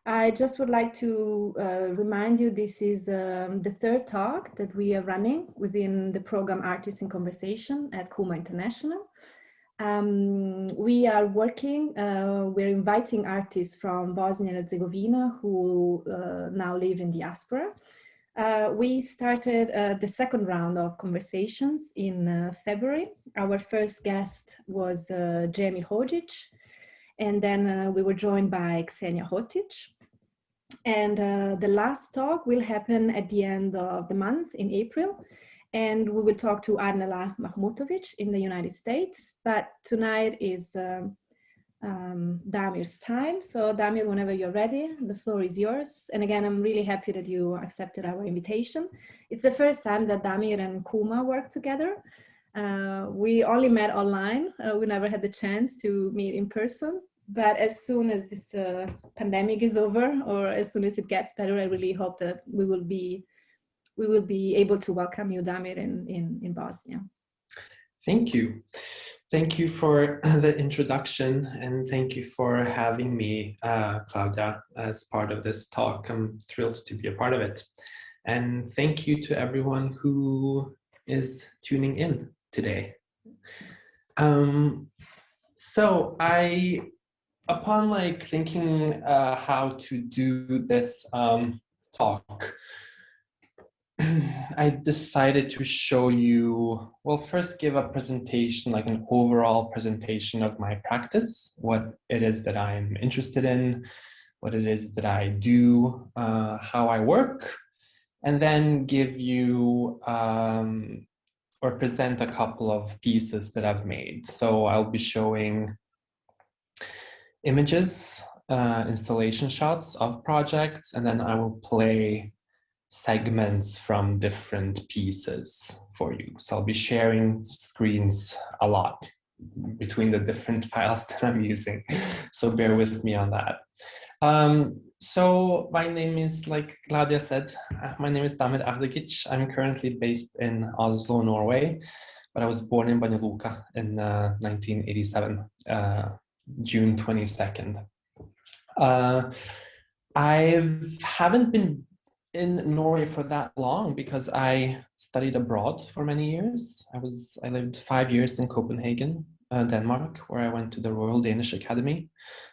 I just would like to remind you this is the third talk that we are running within the program Artists in Conversation at Kuma International. We are working, we're inviting artists from Bosnia and Herzegovina who now live in diaspora. We started the second round of conversations in February. Our first guest was Damir Avdagić, and then we were joined by Ex-Yugoslavia. And the last talk will happen at the end of the month in April. And we will talk to Arnela Mahmutovic in the United States. But tonight is Damir's time. So Damir, whenever you're ready, the floor is yours. And again, I'm really happy that you accepted our invitation. It's the first time that Damir and Kuma work together. We only met online. We never had the chance to meet in person. But as soon as this pandemic is over, or as soon as it gets better, I really hope that we will be able to welcome you, Damir, in Bosnia. Thank you. Thank you for the introduction, and thank you for having me, Claudia, as part of this talk. I'm thrilled to be a part of it. And thank you to everyone who is tuning in today. So upon thinking how to do this talk, I decided to show you, well, first give a presentation, like an overall presentation of my practice, what it is that I'm interested in, what it is that I do, how I work, and then give you or present a couple of pieces that I've made. So I'll be showing images, installation shots of projects, and then I will play segments from different pieces for you. So I'll be sharing screens a lot between the different files that I'm using. So bear with me on that. So my name is, like Claudia said, my name is Damir Avdagić. I'm currently based in Oslo, Norway, but I was born in Banja Luka in 1987, June 22nd. I haven't been in Norway for that long because I studied abroad for many years. I lived 5 years in Copenhagen, Denmark, where I went to the Royal Danish Academy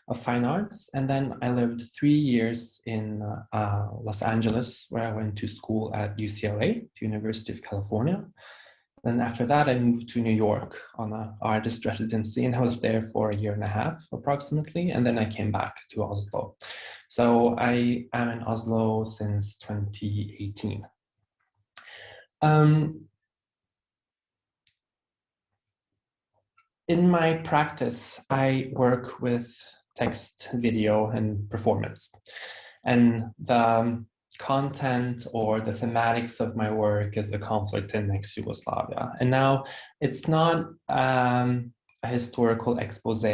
of Fine Arts. And then I lived 3 years in Los Angeles, where I went to school at UCLA, the University of California. And after that, I moved to New York on an artist residency, and I was there for 1.5 years approximately. And then I came back to Oslo. So I am in Oslo since 2018. In my practice, I work with text, video, and performance. And the content or the thematics of my work is the conflict in ex-Yugoslavia. And now it's not a historical expose.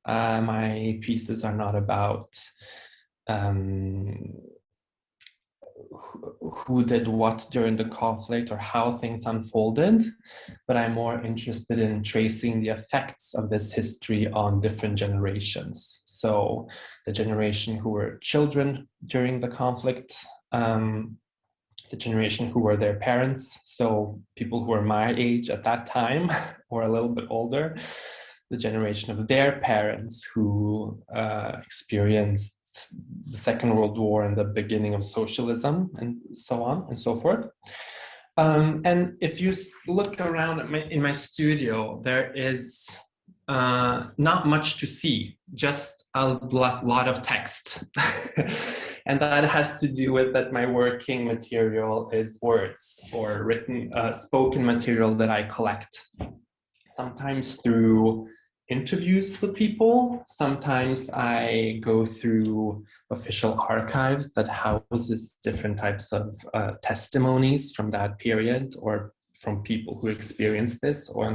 My pieces are not about who did what during the conflict or how things unfolded, but I'm more interested in tracing the effects of this history on different generations. So the generation who were children during the conflict, the generation who were their parents, so people who were my age at that time or a little bit older, the generation of their parents who experienced the Second World War and the beginning of socialism, and so on and so forth. And if you look around in my studio, there is not much to see, just a lot of text. And that has to do with that my working material is words or written, spoken material that I collect, sometimes through interviews with people. Sometimes I go through official archives that houses different types of testimonies from that period or from people who experienced this or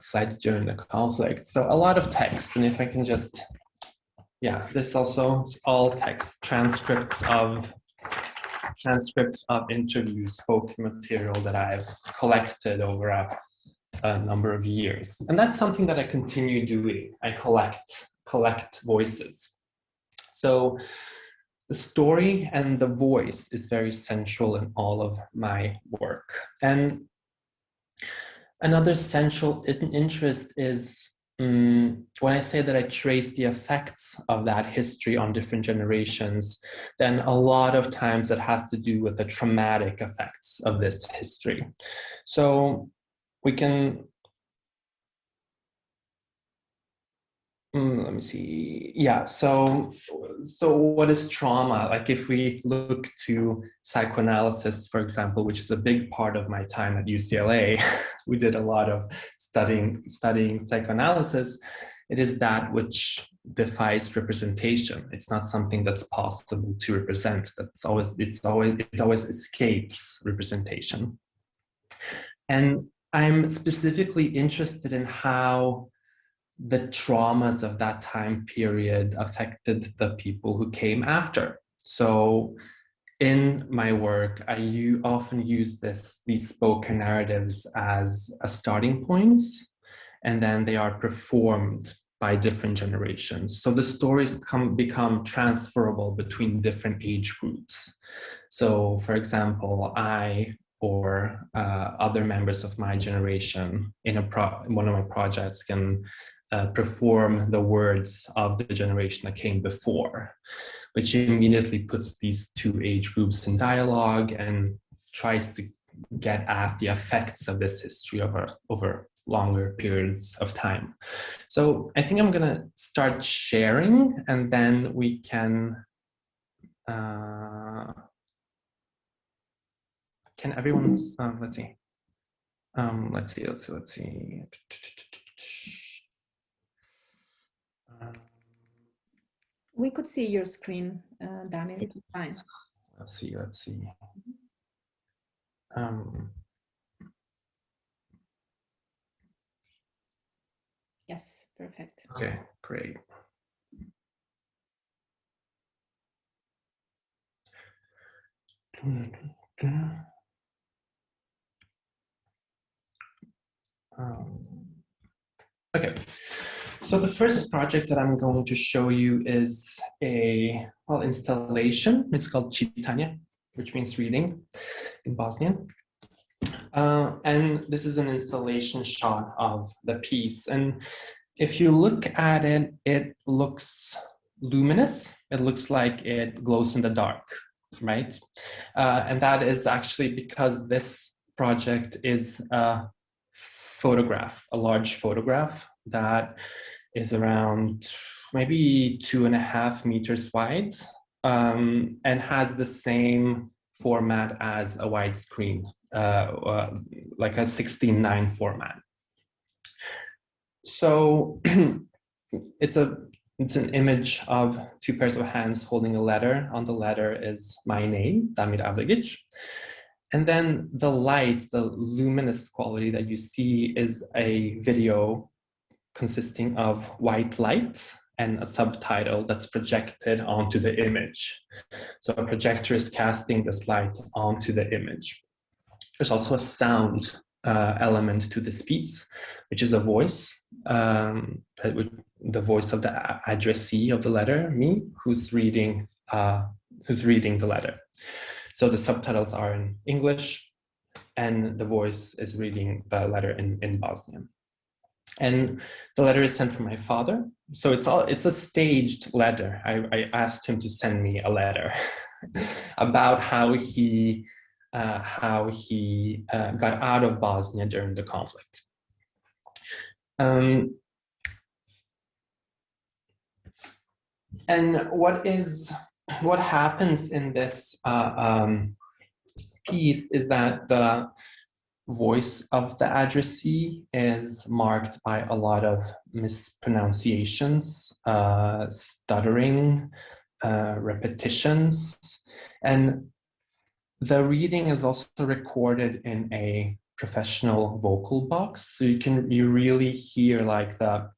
fled during the conflict. So a lot of text. And if I can just, yeah, this also is all text, transcripts of interviews, spoken material that I've collected over a number of years. And that's something that I continue doing. I collect collect voices. So the story and the voice is very central in all of my work. And another central interest is when I say that I trace the effects of that history on different generations, then a lot of times it has to do with the traumatic effects of this history. So we can, let me see. Yeah, so what is trauma? Like if we look to psychoanalysis, for example, which is a big part of my time at UCLA, we did a lot of studying psychoanalysis. It is that which defies representation. It's not something that's possible to represent. It always escapes representation. And I'm specifically interested in how the traumas of that time period affected the people who came after. So in my work, I often use these spoken narratives as a starting point, and then they are performed by different generations. So the stories become transferable between different age groups. So for example, I or other members of my generation in one of my projects can perform the words of the generation that came before, which immediately puts these two age groups in dialogue and tries to get at the effects of this history over longer periods of time. So I think I'm gonna start sharing, and then we can everyone, let's see. We could see your screen, Damir, it's fine. Let's see. Yes, perfect. Okay, great. Okay, so the first project that I'm going to show you is a installation. It's called Tanya, which means reading in Bosnian. And this is an installation shot of the piece. And if you look at it, it looks luminous. It looks like it glows in the dark, right? And that is actually because this project is a photograph, a large photograph that is around maybe 2.5 meters wide, and has the same format as a widescreen, like a 16:9 format. So it's an image of two pairs of hands holding a letter. On the letter is my name, Damir Avdagić. And then the light, the luminous quality that you see is a video consisting of white light and a subtitle that's projected onto the image. So a projector is casting this light onto the image. There's also a sound element to this piece, which is a voice, the voice of the addressee of the letter, me, who's reading the letter. So the subtitles are in English, and the voice is reading the letter in Bosnian. And the letter is sent from my father. So it's a staged letter. I asked him to send me a letter about how he got out of Bosnia during the conflict. And what happens in this piece is that the voice of the addressee is marked by a lot of mispronunciations, stuttering, repetitions, and the reading is also recorded in a professional vocal box, so you really hear like the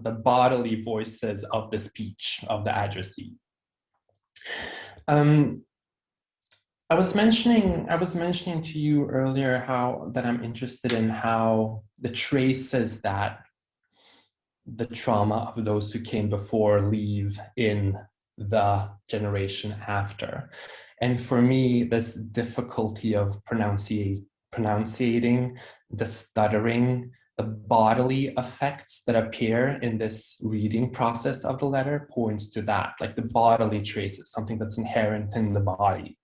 the bodily voices of the speech of the addressee. I was mentioning to you earlier that I'm interested in how the traces that the trauma of those who came before leave in the generation after. And for me, this difficulty of pronunciating, the stuttering, the bodily effects that appear in this reading process of the letter points to that, like the bodily traces, something that's inherent in the body.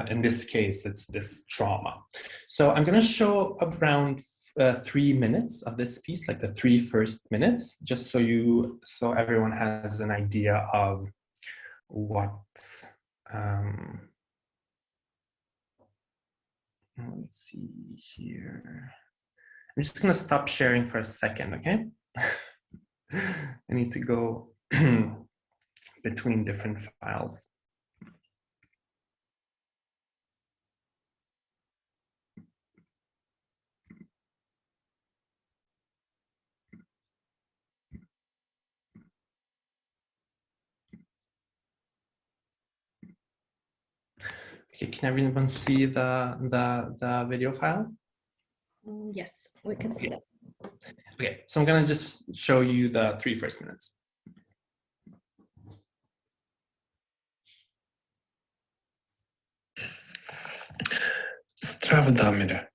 In this case, it's this trauma. So I'm going to show around 3 minutes of this piece, like the 3 first minutes, just so everyone has an idea of what. Let's see here. I'm just going to stop sharing for a second, okay? I need to go between different files. Okay, can everyone see the video file? Yes, we can see that. Okay, so I'm going to just show you the 3 first minutes. Zdravo, Damire.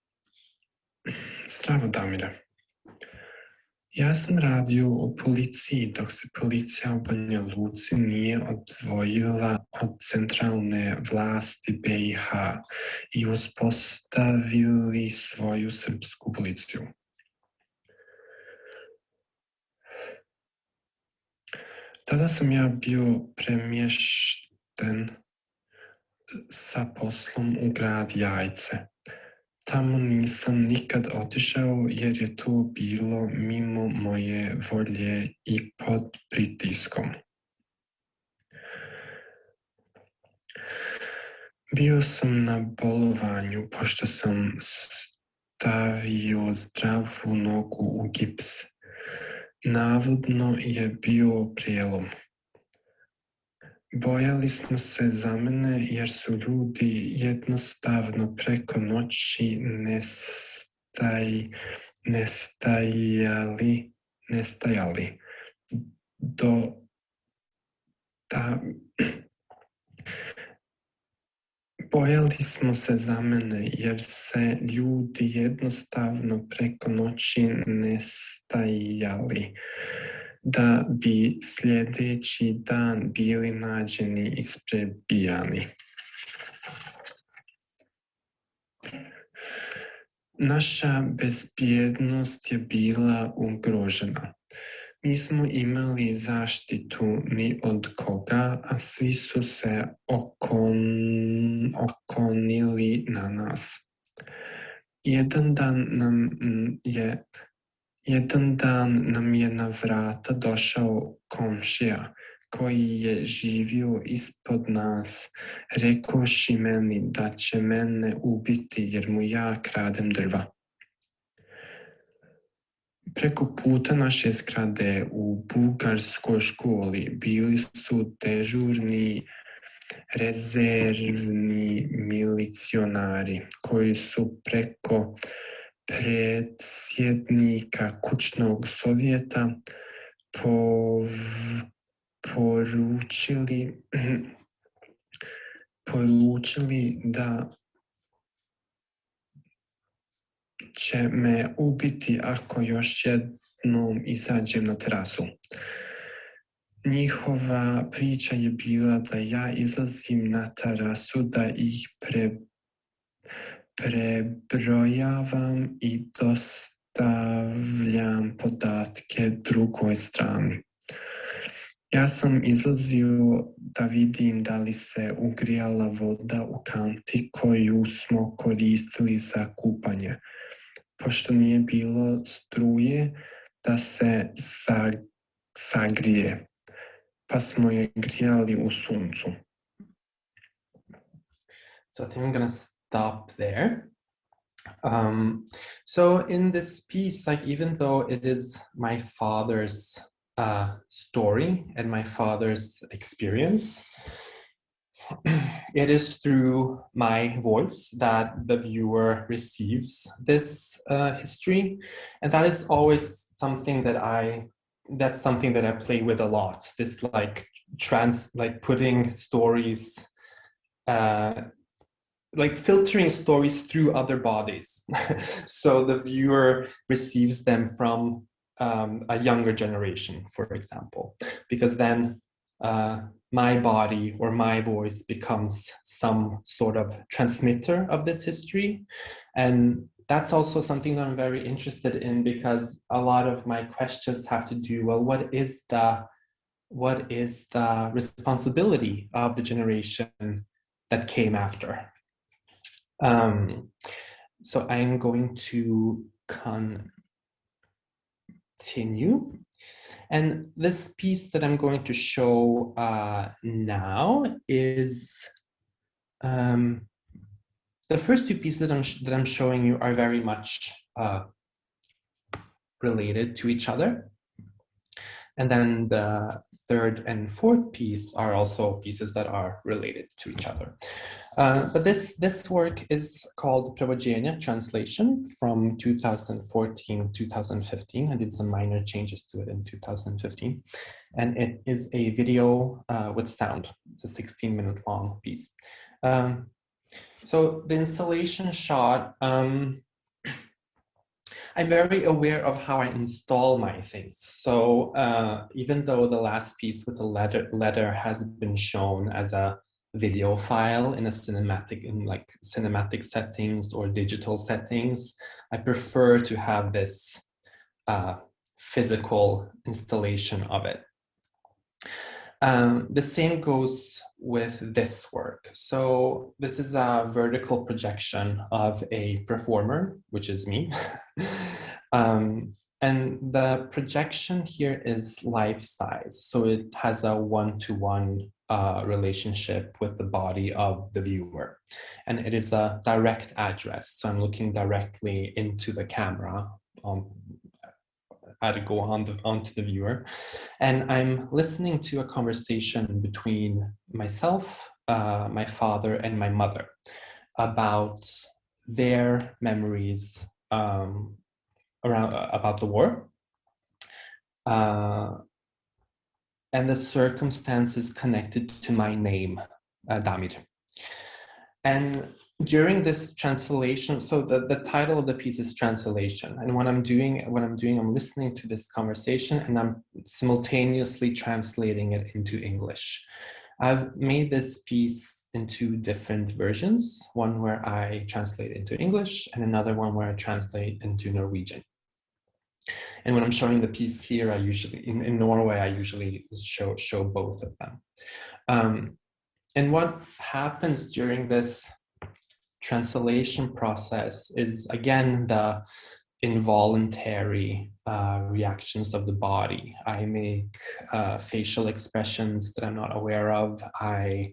Zdravo, Damire. Ja sam radio u policiji dok se policija u Banja Luci nije odvojila od centralne vlasti BiH i uspostavili svoju srpsku policiju. Tada sam ja bio premješten sa poslom u grad Jajce. Tamo nisam nikad otišao jer je to bilo mimo moje volje i pod pritiskom. Bio sam na bolovanju pošto sam stavio zdravu nogu u gips. Navodno je bio prijelom. Bojali smo se za mene jer su ljudi jednostavno preko noći nestajali. Bojali smo se za mene jer se ljudi jednostavno preko noći nestajali, da bi sljedeći dan bili nađeni i isprebijani. Naša bezbjednost je bila ugrožena. Nismo imali zaštitu ni od koga, a svi su se okonili na nas. Jedan dan nam je na vrata došao komšija koji je živio ispod nas, rekoši meni da će mene ubiti jer mu ja kradem drva. Preko puta naše zgrade u bugarskoj školi bili su dežurni rezervni milicionari koji su preko predsjednika kućnog sovjeta poručili da će me ubiti ako još jednom izađem na terasu. Njihova priča je bila da ja izlazim na terasu, da ih prebrojavam i dostavljam podatke drugoj strani. Ja sam izlazio da vidim da li se ugrijala voda u kanti koju smo koristili za kupanje. Pošto nije bilo struje da se sagrije, pa smo je grijali u suncu. So I think I'm going to stop there. So in this piece, like even though it is my father's story and my father's experience, it is through my voice that the viewer receives this history, and that is always something that I play with a lot. This like putting stories, like filtering stories through other bodies. So the viewer receives them from a younger generation, for example, because then my body or my voice becomes some sort of transmitter of this history. And that's also something that I'm very interested in, because a lot of my questions have to do, well, what is the responsibility of the generation that came after? So I'm going to continue. And this piece that I'm going to show now is the first two pieces that I'm showing you are very much related to each other. And then the third and fourth piece are also pieces that are related to each other. But this work is called Prevođenje, translation, from 2014-2015. I did some minor changes to it in 2015. And it is a video with sound. It's a 16-minute long piece. So the installation shot, I'm very aware of how I install my things. So even though the last piece with the letter has been shown as a video file in cinematic settings or digital settings, I prefer to have this physical installation of it. The same goes with this work. So this is a vertical projection of a performer, which is me. And the projection here is life size. So it has a one-to-one relationship with the body of the viewer. And it is a direct address. So I'm looking directly into the camera to go onto the viewer. And I'm listening to a conversation between myself, my father, and my mother about their memories about the war and the circumstances connected to my name, Damir. And during this translation, so the title of the piece is translation. And what I'm doing, I'm listening to this conversation and I'm simultaneously translating it into English. I've made this piece in two different versions, one where I translate into English and another one where I translate into Norwegian. And when I'm showing the piece here, I usually, in Norway, I usually show both of them. And what happens during this translation process is, again, the involuntary reactions of the body. I make facial expressions that I'm not aware of. I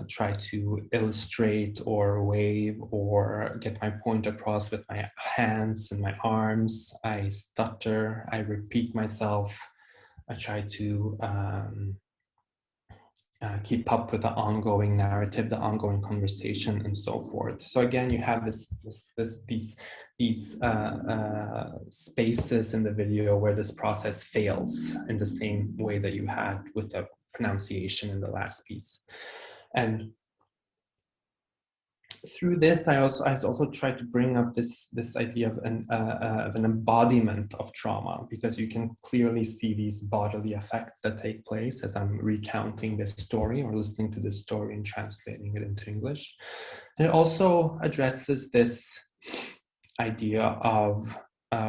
try to illustrate or wave or get my point across with my hands and my arms. I stutter, I repeat myself. I try to keep up with the ongoing narrative, the ongoing conversation, and so forth. So again, you have these spaces in the video where this process fails in the same way that you had with the pronunciation in the last piece. And through this, I also try to bring up this idea of an embodiment of trauma, because you can clearly see these bodily effects that take place as I'm recounting this story or listening to this story and translating it into English. And it also addresses this idea of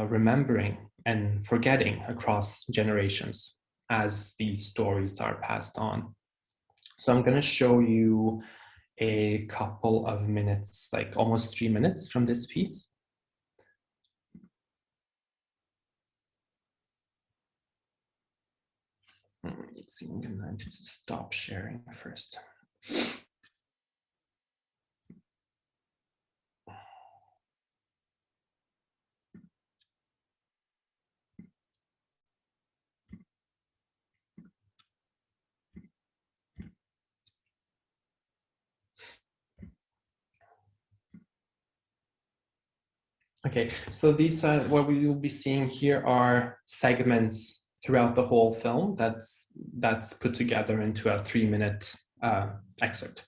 remembering and forgetting across generations as these stories are passed on. So I'm going to show you a couple of minutes, like almost 3 minutes from this piece. Let's see, I'm gonna just stop sharing first. Okay, so these what we will be seeing here are segments throughout the whole film that's put together into a 3-minute excerpt.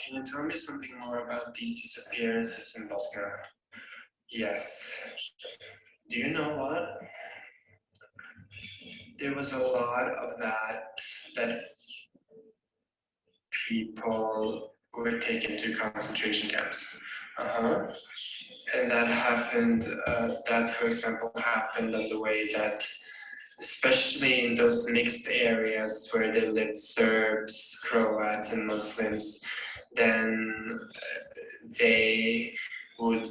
Can you tell me something more about these disappearances in Bosnia? Yes. Do you know what? There was a lot of that people were taken to concentration camps. And that happened, that for example happened on the way that, especially in those mixed areas where there lived Serbs, Croats and Muslims, then they would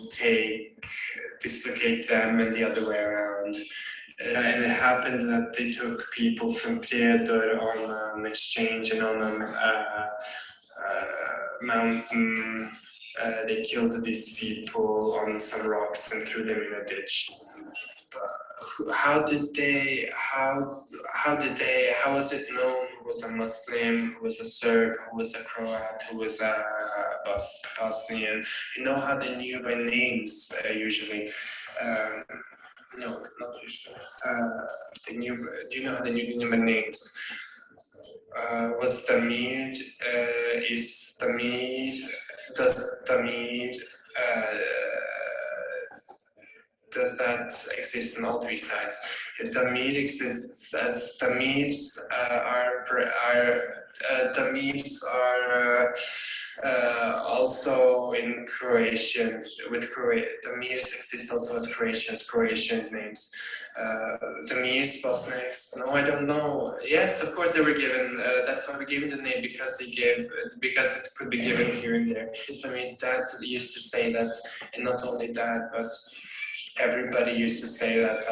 dislocate them and the other way around. And it happened that they took people from Prijedor on an exchange and on a mountain. They killed these people on some rocks and threw them in a ditch. How was it known who was a Muslim, who was a Serb, who was a Croat, who was a Bosnian? You know how they knew by names usually. No, not usually. Do you know how they knew by names? Was Damir, does Damir, does that exist on all three sides? If Damir exists as Damirs are also in Croatian, Damirs exist also as Croatian names. Damirs, Bosniaks, no, I don't know. Yes, of course they were given, that's why we gave the name, because it could be given here and there. Damir, Dad used to say that, and not only that, but everybody used to say that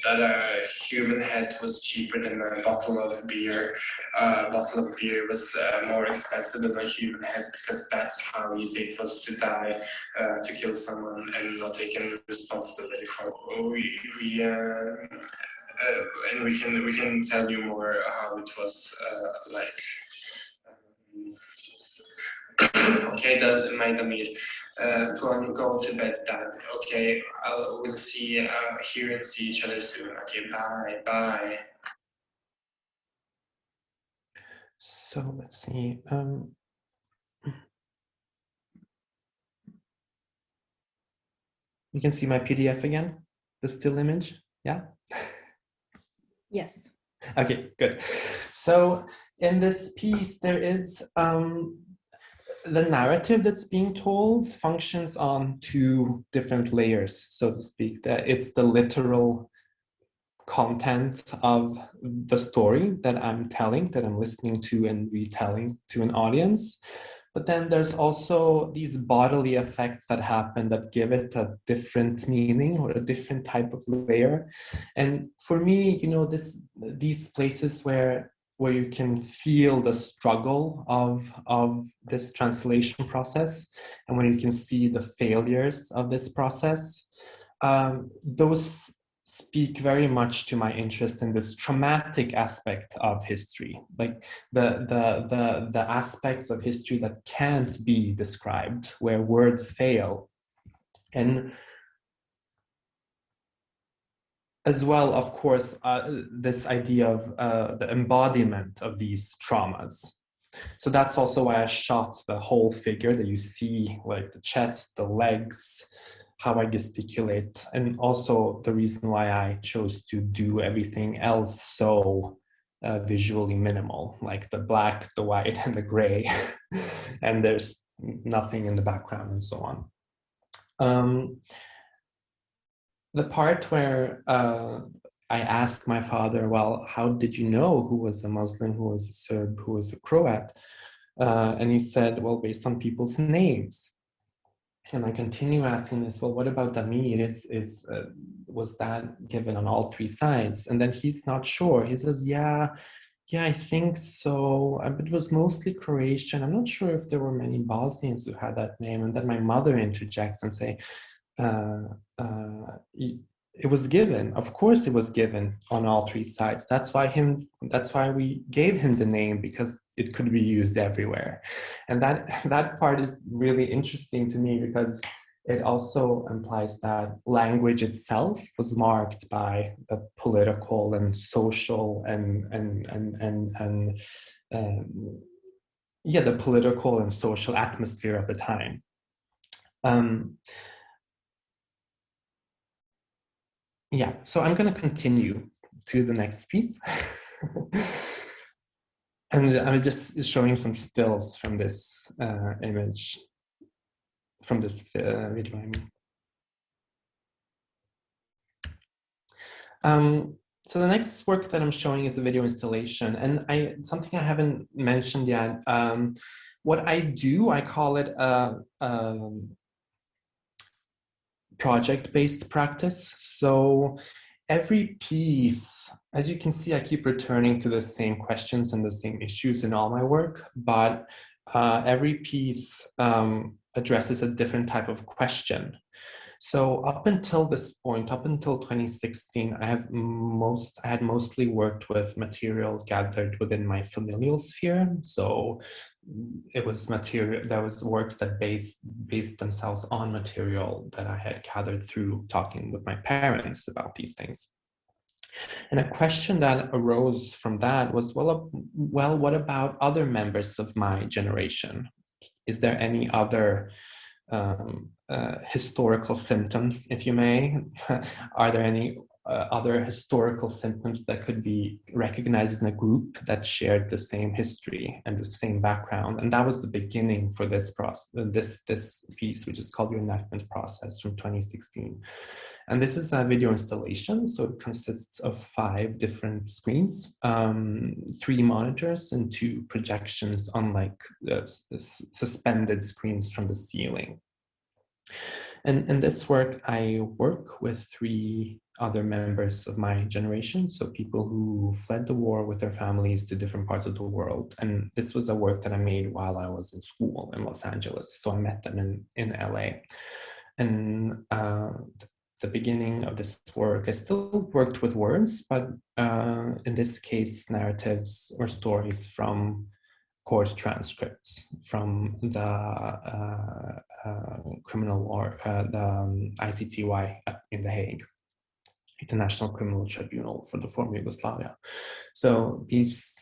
a human head was cheaper than a bottle of beer. A bottle of beer was more expensive than a human head, because that's how easy it was to die, to kill someone and not take any responsibility for it. And we can tell you more how it was like. Okay, my Damir, go to bed, Dad. Okay, we'll hear and see each other soon. Okay, bye. So let's see. You can see my PDF again, the still image. Yeah. Yes. Okay, good. So in this piece, there is the narrative that's being told functions on two different layers, so to speak. That it's the literal content of the story that I'm telling, that I'm listening to and retelling to an audience. But then there's also these bodily effects that happen that give it a different meaning or a different type of layer. And for me, these places where you can feel the struggle of this translation process, and where you can see the failures of this process, those speak very much to my interest in this traumatic aspect of history, like the aspects of history that can't be described, where words fail. And as well, of course, this idea of the embodiment of these traumas. So that's also why I shot the whole figure that you see, like the chest, the legs, how I gesticulate, and also the reason why I chose to do everything else so visually minimal, like the black, the white, and the gray, and there's nothing in the background and so on. The part where I asked my father, well, how did you know who was a Muslim, who was a Serb, who was a Croat? And he said, well, based on people's names. And I continue asking this, well, what about Damir? Was that given on all three sides? And then he's not sure. He says, yeah, Yeah, I think so. It was mostly Croatian. I'm not sure if there were many Bosnians who had that name. And then my mother interjects and say, uh, it was given. Of course, it was given on all three sides. That's why we gave him the name, because it could be used everywhere. And that part is really interesting to me, because it also implies that language itself was marked by the political and social and yeah, the political and social atmosphere of the time. Yeah, so I'm going to continue to the next piece. And I'm just showing some stills from this image, from this video, I mean. So the next work that I'm showing is a video installation, and something I haven't mentioned yet. What I do, I call it a project-based practice. So every piece, as you can see, I keep returning to the same questions and the same issues in all my work, but every piece addresses a different type of question. So up until this point, up until 2016, I had mostly worked with material gathered within my familial sphere. So it was material, that was works that based themselves on material that I had gathered through talking with my parents about these things. And a question that arose from that was, well, what about other members of my generation? Is there any other historical symptoms, if you may? Are there any other historical symptoms that could be recognized in a group that shared the same history and the same background? And that was the beginning for this process, this piece, which is called the Enactment Process from 2016. And this is a video installation, so it consists of 5 different screens, 3 monitors and 2 projections on like suspended screens from the ceiling. And in this work, I work with 3 other members of my generation, so people who fled the war with their families to different parts of the world. And this was a work that I made while I was in school in Los Angeles, so I met them in LA. And the beginning of this work, I still worked with words, but in this case, narratives or stories from court transcripts from the criminal law, the ICTY in The Hague, International Criminal Tribunal for the former Yugoslavia. So these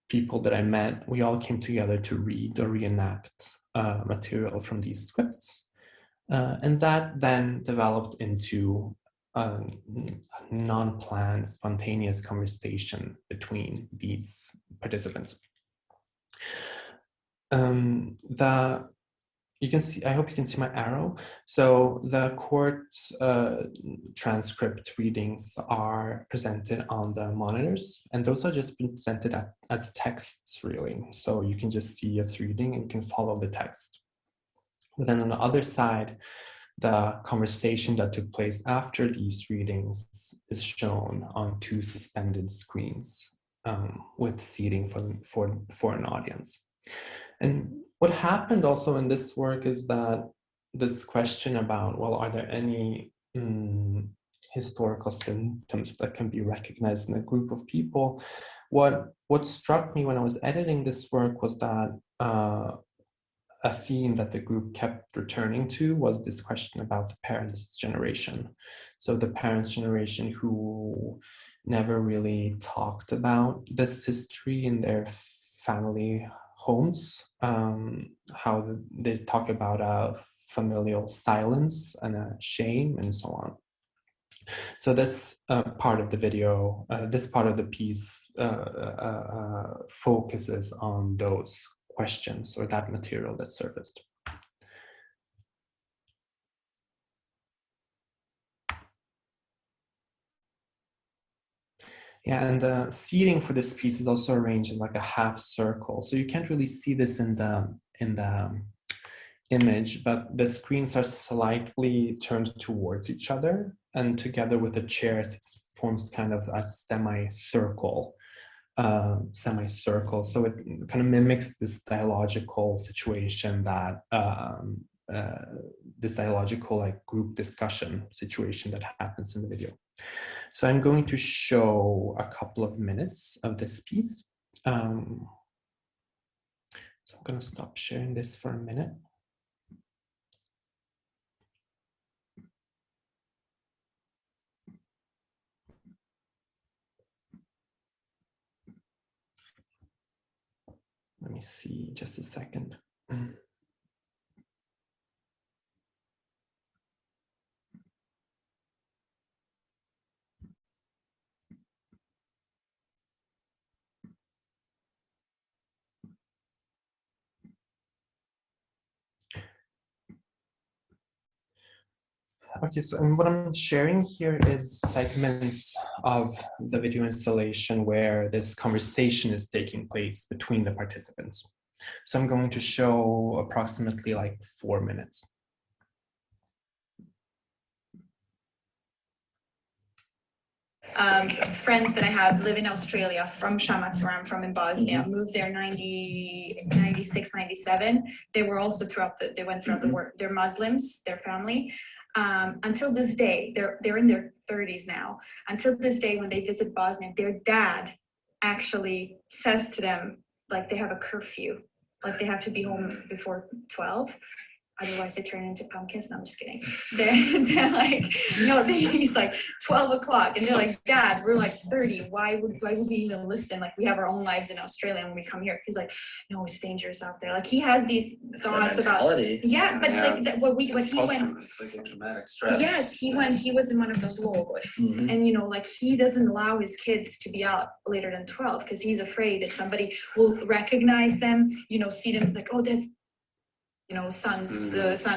people that I met, we all came together to read or reenact material from these scripts. And that then developed into a non-planned, spontaneous conversation between these participants. You can see, I hope you can see my arrow. So the court transcript readings are presented on the monitors, and those are just presented as texts, really. So you can just see us reading and you can follow the text. But then on the other side, the conversation that took place after these readings is shown on 2 suspended screens with seating for an audience. And what happened also in this work is that this question about, well, are there any historical symptoms that can be recognized in a group of people? What struck me when I was editing this work was that a theme that the group kept returning to was this question about the parents' generation. So the parents' generation who never really talked about this history in their family homes, how they talk about a familial silence and a shame and so on. So this part of the video, this part of the piece focuses on those questions or that material that surfaced. Yeah, and the seating for this piece is also arranged in like a half circle. So you can't really see this in the image, but the screens are slightly turned towards each other, and together with the chairs, it forms kind of a semi-circle semicircle. So it kind of mimics this dialogical situation that this dialogical like group discussion situation that happens in the video. So I'm going to show a couple of minutes of this piece. So I'm going to stop sharing this for a minute. Let me see, just a second. Okay, so and what I'm sharing here is segments of the video installation where this conversation is taking place between the participants. So I'm going to show approximately like 4 minutes. Friends that I have live in Australia from Shamac, where I'm from in Bosnia, moved there 96, 97. They were also they went throughout the war. They're Muslims, their family. Until this day, they're in their 30s now. Until this day, when they visit Bosnia, their dad actually says to them, like they have a curfew, like they have to be home before 12. Otherwise they turn into pumpkins. No, I'm just kidding. They're like, no, he's like 12 o'clock and they're like, Dad, we're like 30. Why would we even listen? Like we have our own lives in Australia when we come here. He's like, no, it's dangerous out there. Like he has these thoughts about, yeah, but yeah, like what he went, it's like a traumatic stress. Yes, he was in one of those low, and you know, like he doesn't allow his kids to be out later than 12 because he's afraid that somebody will recognize them, you know, see them like, oh, that's, you know, son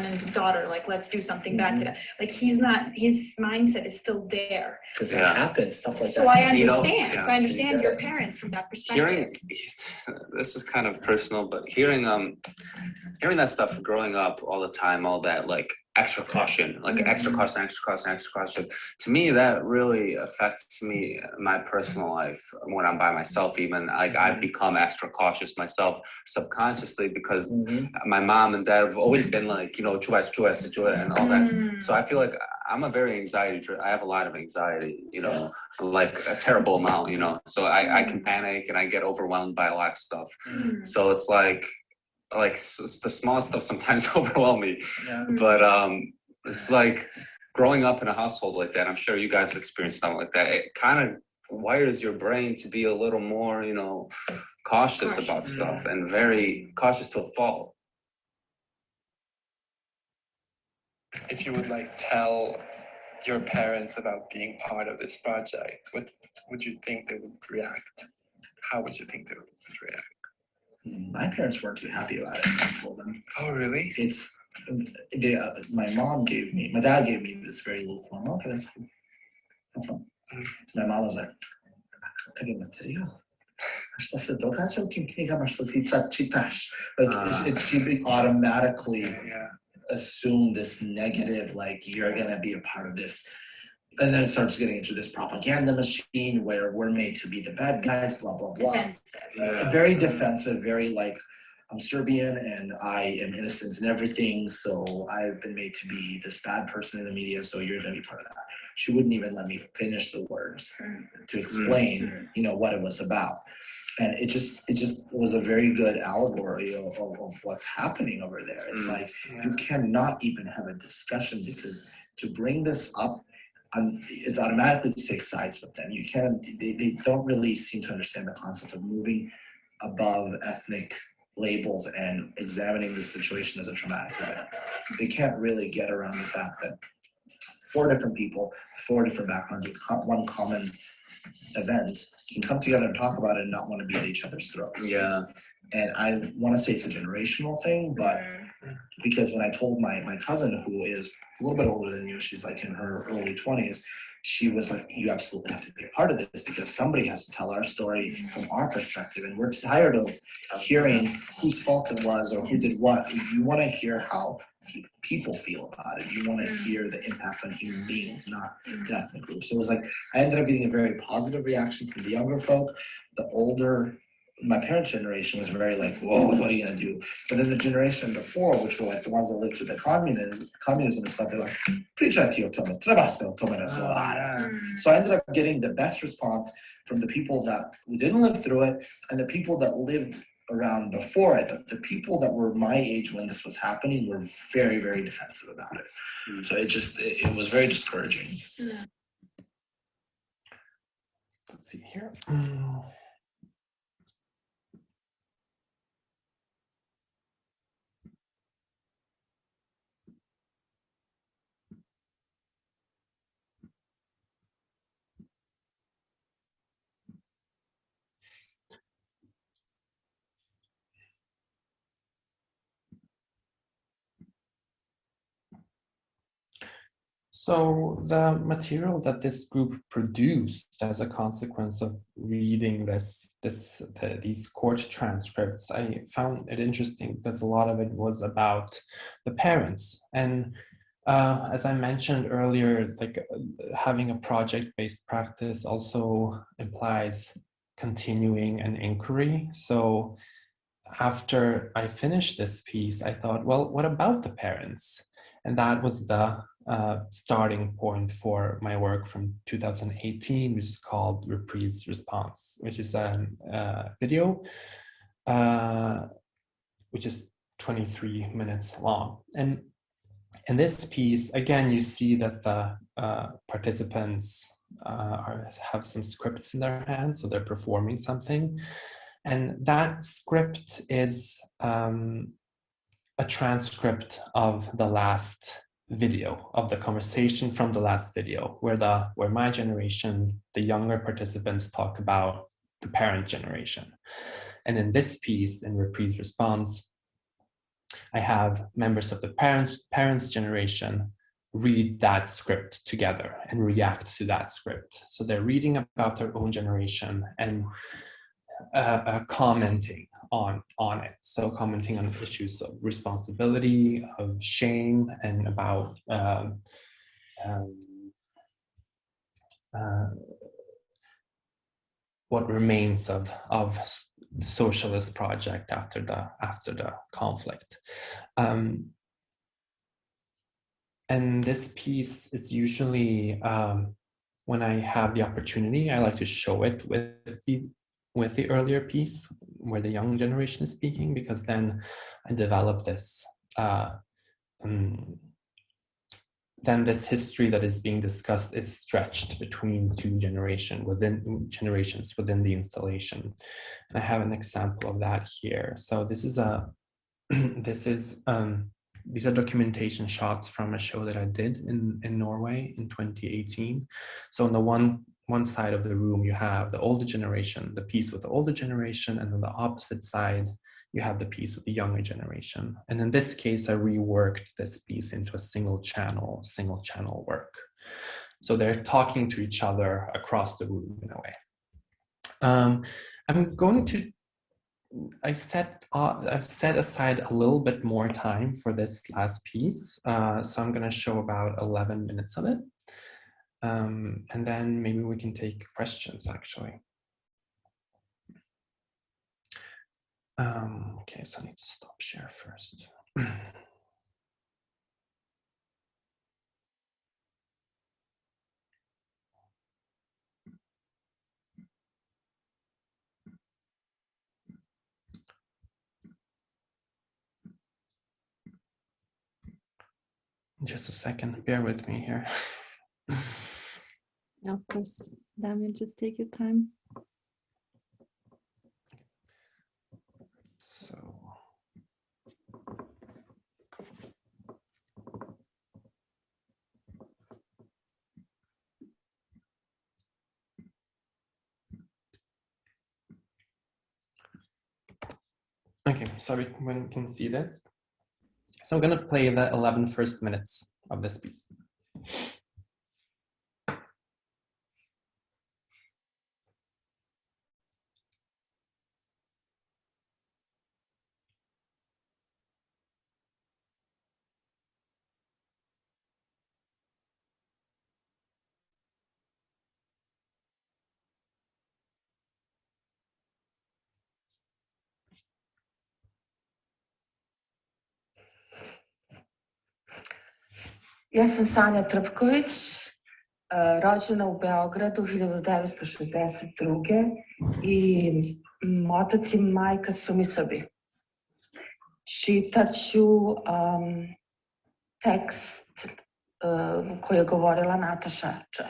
and daughter, like let's do something bad to them. Like he's not, his mindset is still there. Because that happens, stuff like that. So I understand. So I understand your parents from that perspective. Hearing, this is kind of personal, but hearing that stuff growing up all the time, all that like extra caution, like extra caution. To me, that really affects me, my personal life when I'm by myself. Even like I've become extra cautious myself subconsciously because my mom and dad have always been like, you know, чувай, and all that. So I feel like I'm a very I have a lot of anxiety, you know, like a terrible amount, you know. So I can panic and I get overwhelmed by a lot of stuff. So it's like the smallest stuff sometimes overwhelm me, but it's like growing up in a household like that. I'm sure you guys experienced something like that. It kind of wires your brain to be a little more, you know, cautious about stuff and very cautious to a fault. If you would like tell your parents about being part of this project, what would you think they would react? How would you think they would react? My parents weren't too happy about it. I told them. Oh, really? My dad gave me this very low form. Okay, that's cool. That's fine. My mom was like, she automatically assumed this negative, like you're gonna be a part of this. And then it starts getting into this propaganda machine where we're made to be the bad guys, blah, blah, blah. Defensive. Very defensive, very like, I'm Serbian and I am innocent in everything. So I've been made to be this bad person in the media. So you're going to be part of that. She wouldn't even let me finish the words to explain, you know, what it was about. And it just was a very good allegory of what's happening over there. It's like, you cannot even have a discussion because to bring this up, it's automatically to take sides with them. You can't. They don't really seem to understand the concept of moving above ethnic labels and examining the situation as a traumatic event. They can't really get around the fact that 4 different people, 4 different backgrounds with one common event can come together and talk about it and not want to be at each other's throats. Yeah. And I want to say it's a generational thing, but because when I told my cousin, who is a little bit older than you, she's like in her early 20s, she was like, you absolutely have to be a part of this because somebody has to tell our story from our perspective. And we're tired of hearing whose fault it was or who did what. You want to hear how people feel about it. You want to hear the impact on human beings, not the ethnic group. So it was like, I ended up getting a very positive reaction from the younger folk. The older, my parents' generation was very like, whoa, what are you gonna do? But then the generation before, which were like the ones that lived through the communism and stuff, they're like, "Pričati o tome, treba se o tome razgovarati." So I ended up getting the best response from the people that didn't live through it and the people that lived around before it. But the people that were my age when this was happening were very, very defensive about it. So it was very discouraging. Let's see here. So the material that this group produced as a consequence of reading these court transcripts, I found it interesting because a lot of it was about the parents. And as I mentioned earlier, like having a project-based practice also implies continuing an inquiry. So after I finished this piece, I thought, well, what about the parents? And that was the starting point for my work from 2018, which is called Reprise Response, which is a video, which is 23 minutes long. And in this piece, again, you see that the participants have some scripts in their hands, so they're performing something. And that script is a transcript of the last video, of the conversation from the last video, where my generation, the younger participants, talk about the parent generation. And in this piece, in Reprise Response, I have members of the parents generation read that script together and react to that script. So they're reading about their own generation and commenting on it. So commenting on issues of responsibility, of shame, and about what remains of the socialist project after the conflict. And this piece is usually, when I have the opportunity, I like to show it with the earlier piece where the young generation is speaking, because then I develop this, then this history that is being discussed is stretched between two generations within the installation. And I have an example of that here. So this is these are documentation shots from a show that I did in Norway in 2018. So on the one side of the room, you have the older generation, the piece with the older generation, and on the opposite side, you have the piece with the younger generation. And in this case, I reworked this piece into a single channel work. So they're talking to each other across the room in a way. I've set aside a little bit more time for this last piece. So I'm going to show about 11 minutes of it. And then maybe we can take questions, actually. Okay, so I need to stop share first. Just a second, bear with me here. Yeah, of course, Damir, just take your time. So, okay, so everyone can see this. So I'm going to play the 11 first minutes of this piece. Ja sam Tanya Trpković, rođena u Beogradu 1962. I otac i majka su mi Srbi. Čitat ću tekst koji je govorila Nataša Č.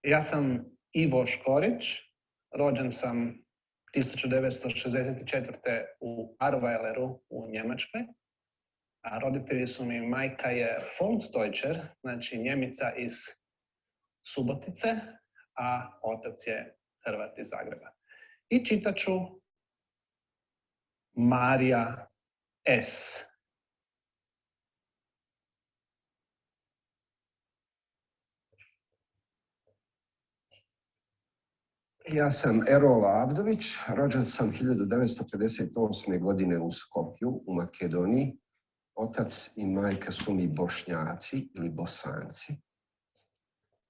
Ja sam Ivo Škorić, rođen sam 1964. u Arweileru u Njemačkoj. A roditelji su mi, majka je Volksdeutscher, znači Njemica iz Subotice, a otac je Hrvat iz Zagreba. I čitat ću Marija S. Ja sam Erol Avdagić, rođen sam 1958. godine u Skopju u Makedoniji. Otac i majka su mi Bošnjaci ili Bosanci.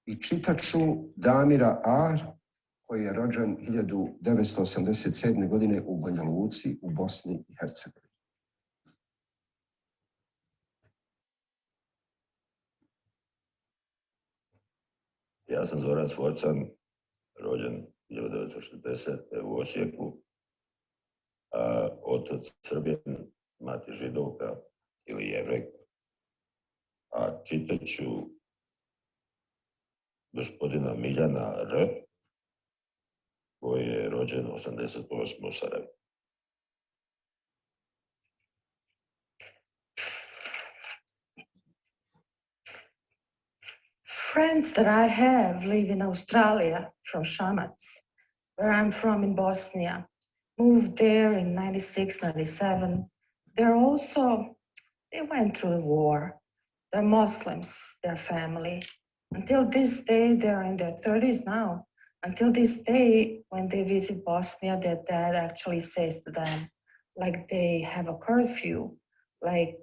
I čitat ću Damira A, koji je rođen 1987. godine u Banja Luci u Bosni i Hercegovini. Ja sam Zoran Svorcan, rođen 1960. u Osijeku, a otac Srbin, mati Židovka ili Jevrejka. A čitat ću gospodina Miljana R, koji je rođen 88. u Sarajevu. Friends that I have live in Australia from Shamac, where I'm from in Bosnia. Moved there in 96, 97. They went through the war. They're Muslims, their family. Until this day, they're in their 30s now. Until this day, when they visit Bosnia, their dad actually says to them, like they have a curfew, like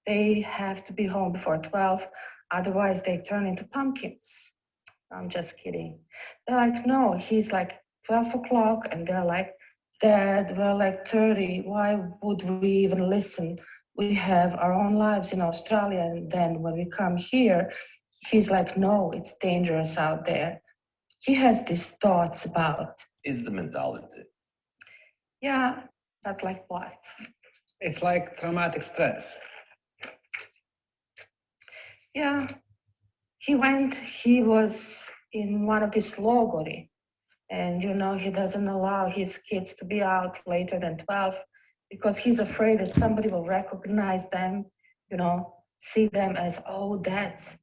they have to be home before 12, otherwise they turn into pumpkins. I'm just kidding. They're like, no, he's like 12 o'clock, and they're like, Dad, we're like 30, why would we even listen? We have our own lives in Australia, and then when we come here, he's like, no, it's dangerous out there. He has these thoughts about. It's the mentality. Yeah, but like what? It's like traumatic stress. Yeah, he was in one of these logori, and he doesn't allow his kids to be out later than 12 because he's afraid that somebody will recognize them, see them as, oh, that's,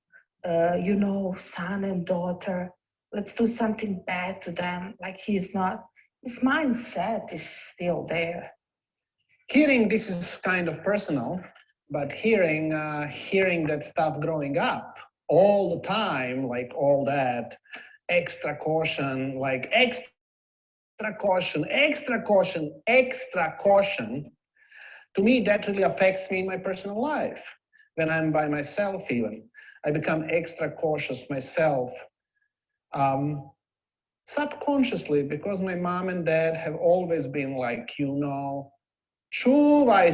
son and daughter. Let's do something bad to them. Like he's not, his mindset is still there. Hearing this is kind of personal, but hearing that stuff growing up all the time, like all that extra caution, like extra caution, to me, that really affects me in my personal life. When I'm by myself even, I become extra cautious myself. Subconsciously, because my mom and dad have always been like, čuvaj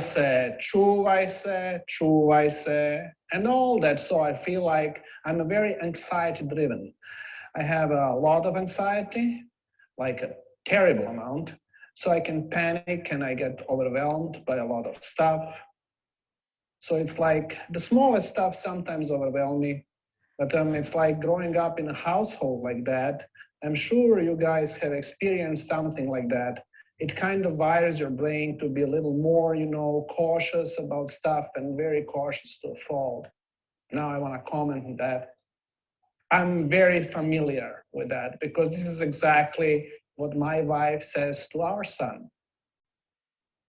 se, and all that. So I feel like I'm a very anxiety driven. I have a lot of anxiety, like a terrible amount. So I can panic and I get overwhelmed by a lot of stuff. So it's like the smallest stuff sometimes overwhelm me, but it's like growing up in a household like that. I'm sure you guys have experienced something like that. It kind of wires your brain to be a little more, cautious about stuff and very cautious to a fault. Now I want to comment on that. I'm very familiar with that because this is exactly what my wife says to our son.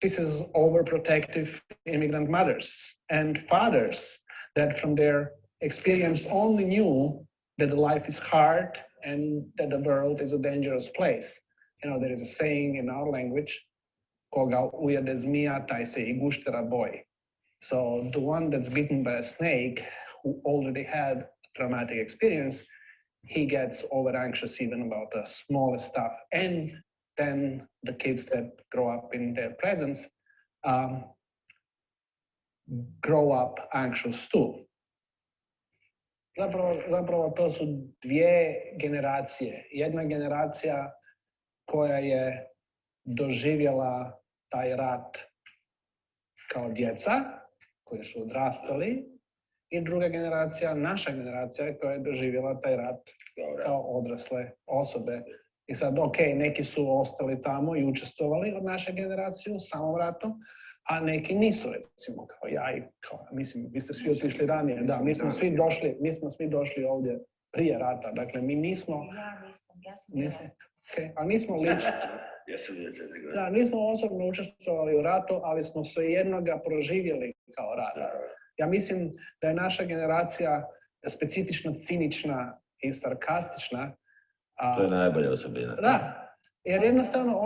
This is overprotective immigrant mothers and fathers that from their experience only knew that life is hard and that the world is a dangerous place. There is a saying in our language, koga ujede zmija, taj se I guštera boji. So the one that's bitten by a snake, who already had a traumatic experience, he gets over anxious even about the smallest stuff. And then the kids that grow up in their presence grow up anxious too. Zapravo to su dvije generacije. Jedna generacija koja je doživjela taj rat kao djeca, koji su odrastali, i druga generacija, naša generacija, koja je doživjela taj rat kao odrasle osobe. I sad, ok, neki su ostali tamo i učestvovali od naše generacije u samom ratu, a neki nisu, recimo, kao ja i kao, mislim, vi ste svi otišli ranije, da, mi smo svi došli ovdje prije rata, dakle, mi nismo... Ja sam okay. Ali nismo lično... Da, nismo osobno učestvovali u ratu, ali smo svejedno ga proživjeli kao rat. Ja mislim da je naša generacija specifično cinična i sarkastična. To je najbolja osobina. Da, jer jednostavno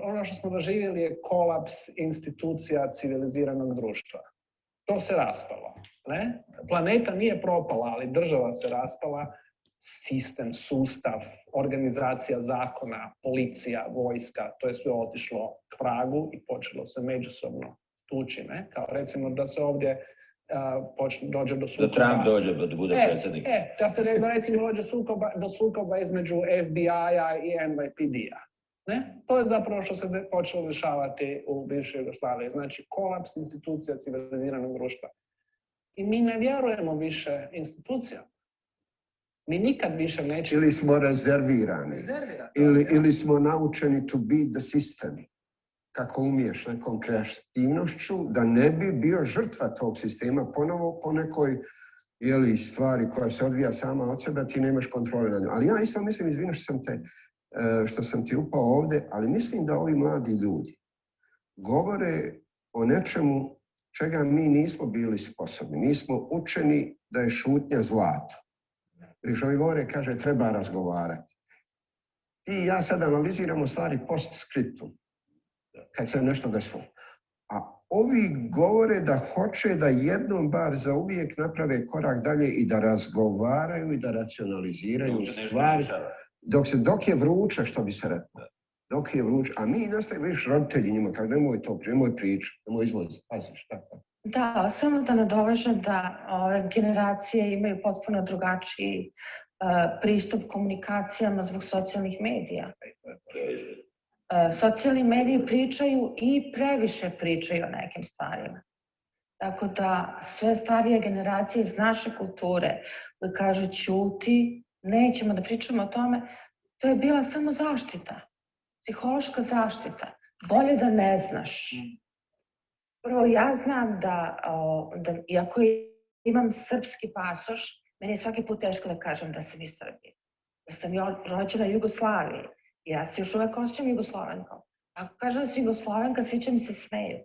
ono što smo doživjeli je kolaps institucija civiliziranog društva. To se raspalo. Ne? Planeta nije propala, ali država se raspala, sistem, sustav, organizacija zakona, policija, vojska, to je sve otišlo k vragu i počelo se međusobno tući. Ne? Kao recimo da se ovdje dođe do sukoba. Da Trump dođe da bude predsjednik. Da se recimo dođe do sukoba između FBI-a i NYPD-a. To je zapravo što se počelo dešavati u bivšoj Jugoslaviji. Znači, kolaps institucija civiliziranog društva. I mi ne vjerujemo više institucijama. Mi nikad više nećemo... Ili smo rezervirani. Ili smo naučeni to beat the system. Kako umiješ nekom kreativnošću, da ne bi bio žrtva tog sistema ponovo po nekoj stvari koja se odvija sama od sebe, ti nemaš kontrole na nju. Ali ja isto mislim, izvini što sam ti upao ovdje, ali mislim da ovi mladi ljudi govore o nečemu čega mi nismo bili sposobni. Mi smo učeni da je šutnja zlato. Viš, ovi govore, kaže, treba razgovarati. Ti i ja sad analiziramo stvari post-scriptum, kad se nešto desilo. A ovi govore da hoće da jednom bar za uvijek naprave korak dalje i da razgovaraju i da racionaliziraju stvari. Dok je vruće, što bi se rekao. Dok je vruće. A mi nastavimo, viš, roditelji njima, kao nemoj pričati, nemoj izlaziti, paziš, tako. Da, ali samo da nadovežem da ove generacije imaju potpuno drugačiji pristup komunikacijama zbog socijalnih medija. Socijalni mediji pričaju i previše pričaju o nekim stvarima. Tako da sve starije generacije iz naše kulture koji kažu ćuti, nećemo da pričamo o tome, to je bila samo zaštita, psihološka zaštita. Bolje da ne znaš. Prvo, ja znam da iako imam srpski pasoš, meni je svaki put teško da kažem da sam iz Srbije. Jer sam rođena u Jugoslaviji. Ja se još uvek osjećam Jugoslavenkom. Ako kažem da sam Jugoslavenka, svi će mi se smeju.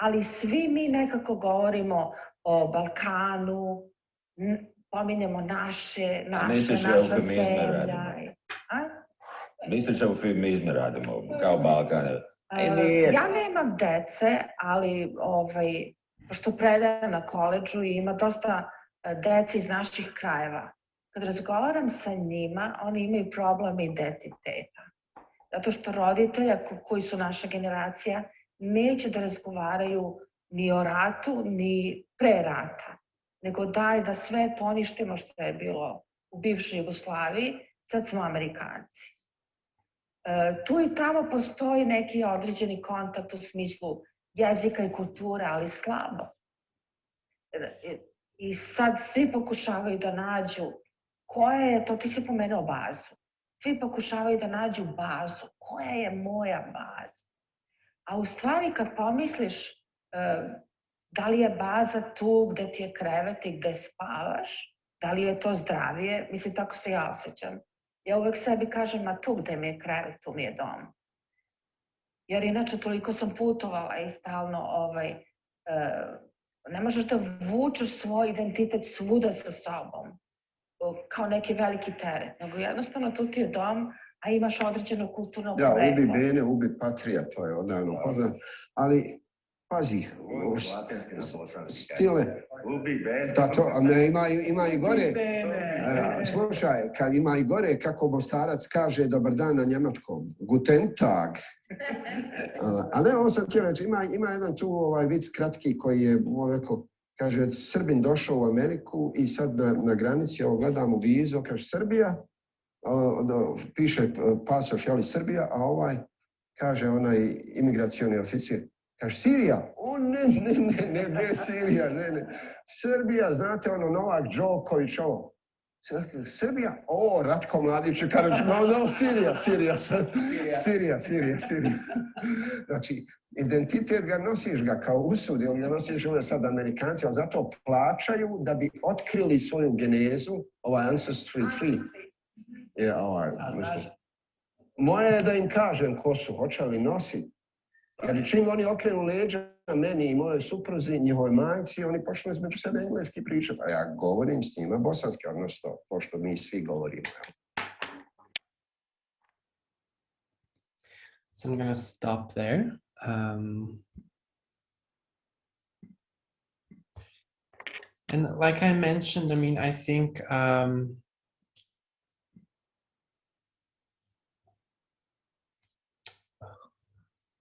Ali svi mi nekako govorimo o Balkanu, pominjemo naša zemlja. Misliš da eufemizme radimo, kao Balkan? Ja nemam dece, ali pošto predajem na koledžu i ima dosta dece iz naših krajeva. Kad razgovaram sa njima, oni imaju problem identiteta. Zato što roditelja koji su naša generacija neće da razgovaraju ni o ratu, ni pre rata. Nego daj da sve poništimo što je bilo u bivšoj Jugoslaviji, sad smo Amerikanci. Tu i tamo postoji neki određeni kontakt u smislu jezika i kulture, ali slabo. I sad svi pokušavaju da nađu koja je to, ti si pomenuo bazu. Svi pokušavaju da nađu bazu. Koja je moja baza? A u stvari kad pomisliš da li je baza tu gde ti je krevet i gde spavaš, da li je to zdravije, mislim tako se ja osjećam. Ja uvek sebi kažem, a tu gde mi je krevet, tu mi je dom. Jer inače toliko sam putovala i stalno ne možeš da vučeš svoj identitet svuda sa sobom, kao neki veliki teret, nego jednostavno tu ti je dom, a imaš određeno kulturno poreklo. Ja, ubi bene, ubi patrija, to je odavno poznat. Ali, pazi, stile. Da to, ne, ima i gore. Slušaj, kad ima i gore, kako Mostarac kaže dobar dan na njemačkom. Guten Tag. A ne, ovo sam htio reći, ima jedan tu vic kratki koji je onako, kaže, Srbin došao u Ameriku i sad na granici, evo gledam u vizu, kaže Srbija, piše pasoš, jeli Srbija, a ovaj, kaže onaj imigracioni oficir, kaže Sirija, o ne Sirija, ne. Srbija, znate ono Novak Đoković, ovo. Srbija, o, Ratko Mladić, kaže, no, Sirija. Znači, identitet ga nosiš ga kao usud, ili ga nosiš ove sad Amerikanci, ali zato plaćaju da bi otkrili svoju genezu, ovaj Ancestry Tree. Moje je da im kažem ko su, hoće li nositi. Jer čim oni okrenu leđa meni i moje supruzi, njihovoj majci, oni počnu između sebe engleski pričati, a ja govorim s njima bosanski, odnosno, pošto mi svi govorimo. So I'm going to stop there. And like I mentioned, I mean, I think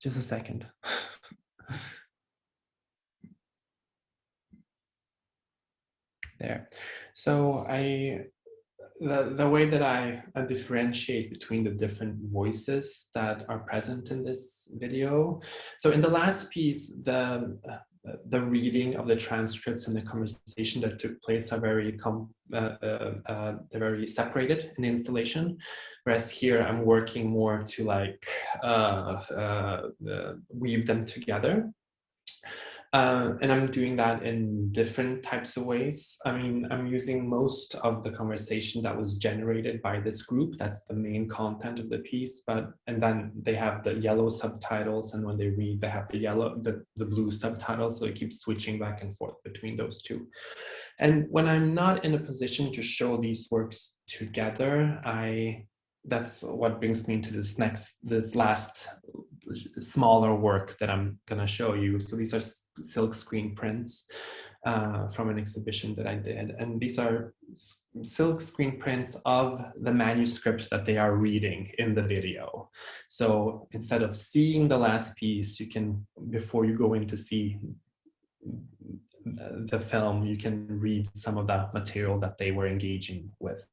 just a second. There. So the way that I differentiate between the different voices that are present in this video. So in the last piece, the reading of the transcripts and the conversation that took place are they're very separated in the installation, whereas here I'm working more to like weave them together. And I'm doing that in different types of ways. I mean, I'm using most of the conversation that was generated by this group. That's the main content of the piece. And then they have the yellow subtitles, and when they read, they have the blue subtitles. So it keeps switching back and forth between those two. And when I'm not in a position to show these works together, that's what brings me to this last smaller work that I'm gonna show you. So these are silk screen prints from an exhibition that I did. And these are silk screen prints of the manuscript that they are reading in the video. So instead of seeing the last piece, you can, before you go in to see the film, you can read some of the material that they were engaging with.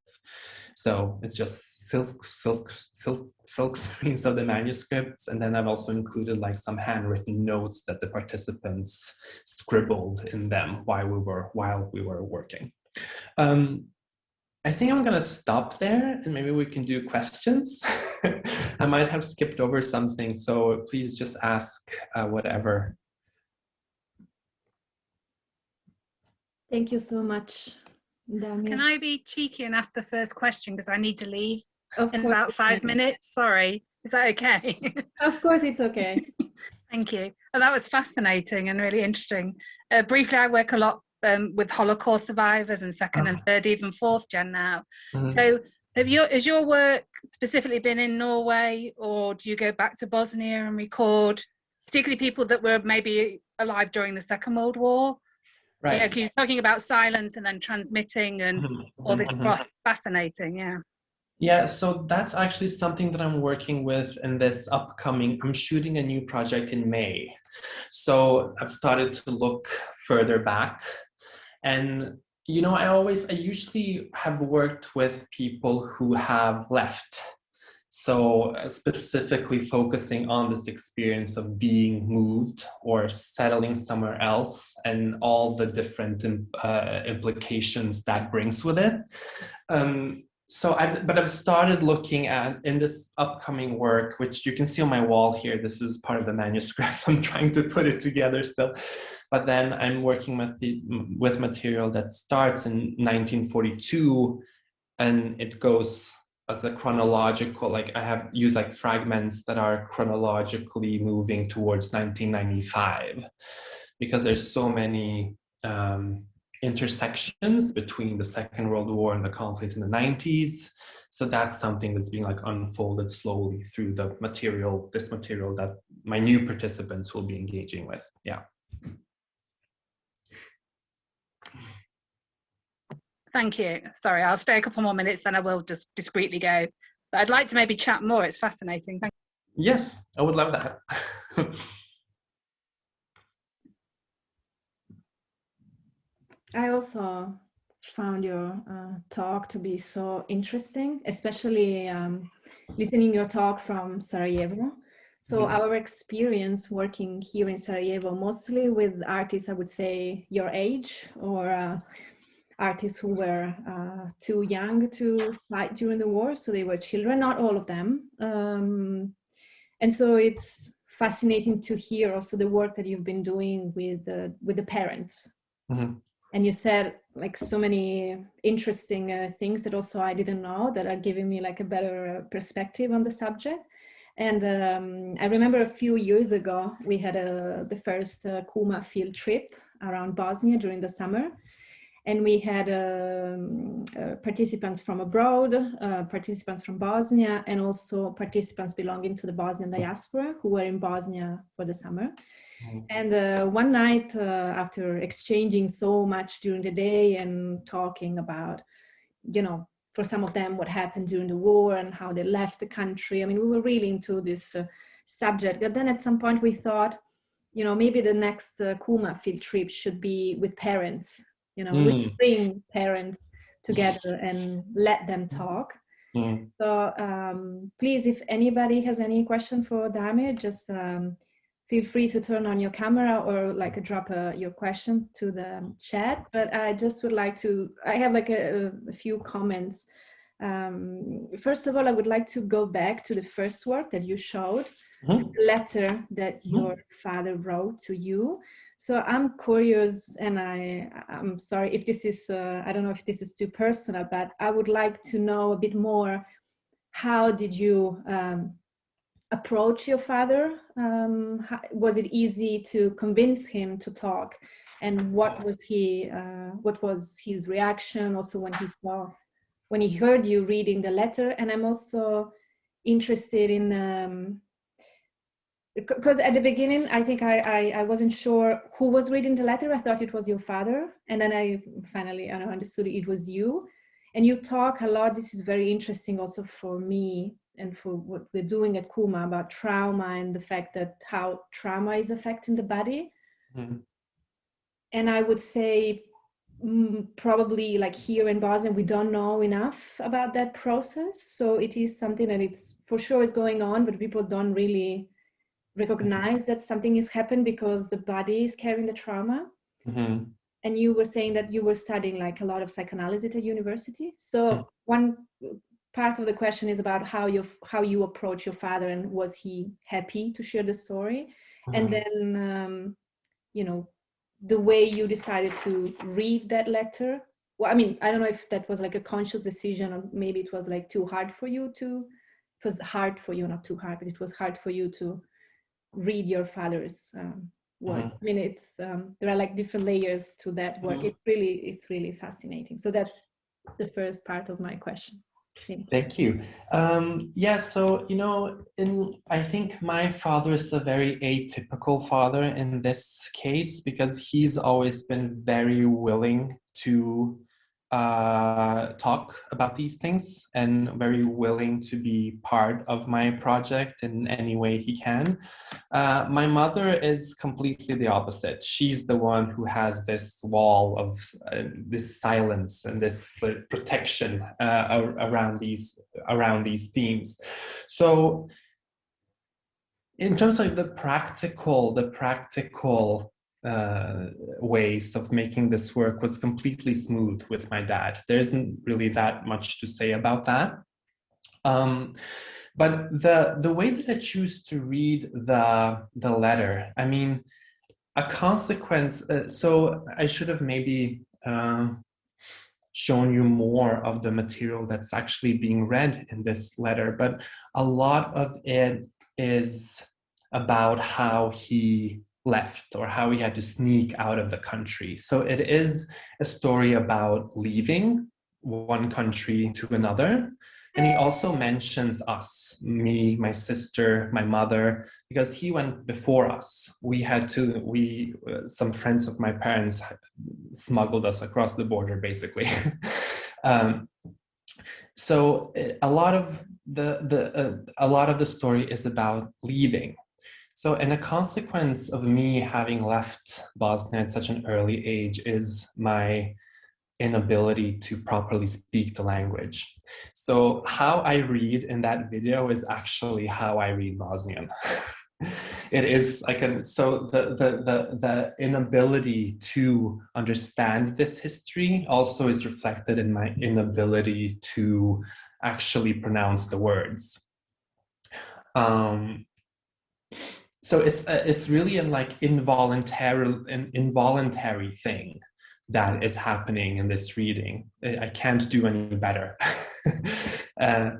So it's just silk screens of the manuscripts, and then I've also included like some handwritten notes that the participants scribbled in them while we were working. I think I'm gonna stop there, and maybe we can do questions. I might have skipped over something, so please just ask whatever. Thank you so much, Damir. Can I be cheeky and ask the first question, because I need to leave in about 5 minutes? Sorry, is that okay? Of course, it's okay. Thank you. Well, that was fascinating and really interesting. Briefly, I work a lot with Holocaust survivors and second and third, even fourth gen now. So has your work specifically been in Norway, or do you go back to Bosnia and record, particularly people that were maybe alive during the Second World War? Right. Yeah, because you're talking about silence and then transmitting and all this process. Fascinating, yeah. Yeah, so that's actually something that I'm working with in this upcoming, I'm shooting a new project in May. So I've started to look further back. And, you know, I usually have worked with people who have left. So specifically focusing on this experience of being moved or settling somewhere else and all the different implications that brings with it. But I've started looking at, in this upcoming work, which you can see on my wall here, this is part of the manuscript. I'm trying to put it together still. But then I'm working with material that starts in 1942 and it goes as a chronological, like I have used like fragments that are chronologically moving towards 1995, because there's so many intersections between the Second World War and the conflict in the 90s. So that's something that's being like unfolded slowly through this material that my new participants will be engaging with. Yeah. Thank you. Sorry, I'll stay a couple more minutes, then I will just discreetly go. But I'd like to maybe chat more. It's fascinating. Thank you. Yes, I would love that. I also found your talk to be so interesting, especially listening your talk from Sarajevo. So our experience working here in Sarajevo, mostly with artists, I would say your age, or artists who were too young to fight during the war, so they were children, not all of them. And so it's fascinating to hear also the work that you've been doing with the parents. And you said like so many interesting things that also I didn't know, that are giving me like a better perspective on the subject. And I remember a few years ago, we had the first Kuma field trip around Bosnia during the summer. And we had participants from abroad, participants from Bosnia, and also participants belonging to the Bosnian diaspora who were in Bosnia for the summer. And one night, after exchanging so much during the day and talking about, you know, for some of them what happened during the war and how they left the country. I mean, we were really into this subject. But then at some point we thought, you know, maybe the next Kuma field trip should be with parents. You know, we bring parents together and let them talk. So please, if anybody has any question for Damir, just feel free to turn on your camera or like drop your question to the chat. But I just would like to, I have like a few comments. First of all, I would like to go back to the first work that you showed, the letter that your father wrote to you. So I'm curious, and I'm sorry if this is, I don't know if this is too personal, but I would like to know a bit more, how did you approach your father? Was it easy to convince him to talk? And what was his reaction also when he heard you reading the letter? And I'm also interested in, because at the beginning, I think I wasn't sure who was reading the letter. I thought it was your father. And then I finally understood it was you. And you talk a lot, this is very interesting also for me and for what we're doing at Kuma, about trauma and the fact that how trauma is affecting the body. And I would say probably like here in Bosnia, we don't know enough about that process. So it is something that it's for sure is going on, but people don't really recognize that something has happened because the body is carrying the trauma. And you were saying that you were studying like a lot of psychoanalysis at university. So one part of the question is about how you approach your father, and was he happy to share the story? And then, you know, the way you decided to read that letter. Well, I mean, I don't know if that was like a conscious decision, or maybe it was like too hard for you to, it was hard for you, not too hard, but it was hard for you to read your father's work. I mean, it's there are like different layers to that work. It's really fascinating. So that's the first part of my question. Thank you. Yeah, so, you know, I think my father is a very atypical father in this case, because he's always been very willing to talk about these things and very willing to be part of my project in any way he can. My mother is completely the opposite. She's the one who has this wall of this silence and this protection around these themes. So in terms of the practical ways of making this work was completely smooth with my dad. There isn't really that much to say about that. But the way that I choose to read the letter, I mean, a consequence, so I should have maybe shown you more of the material that's actually being read in this letter, but a lot of it is about how he left, or how he had to sneak out of the country. So it is a story about leaving one country to another. And he also mentions us, me, my sister, my mother, because he went before us. Some friends of my parents smuggled us across the border, basically. So a lot of the story is about leaving. So, and a consequence of me having left Bosnia at such an early age is my inability to properly speak the language. So how I read in that video is actually how I read Bosnian. It is like so the inability to understand this history also is reflected in my inability to actually pronounce the words. So it's really an like involuntary thing that is happening in this reading. I can't do any better.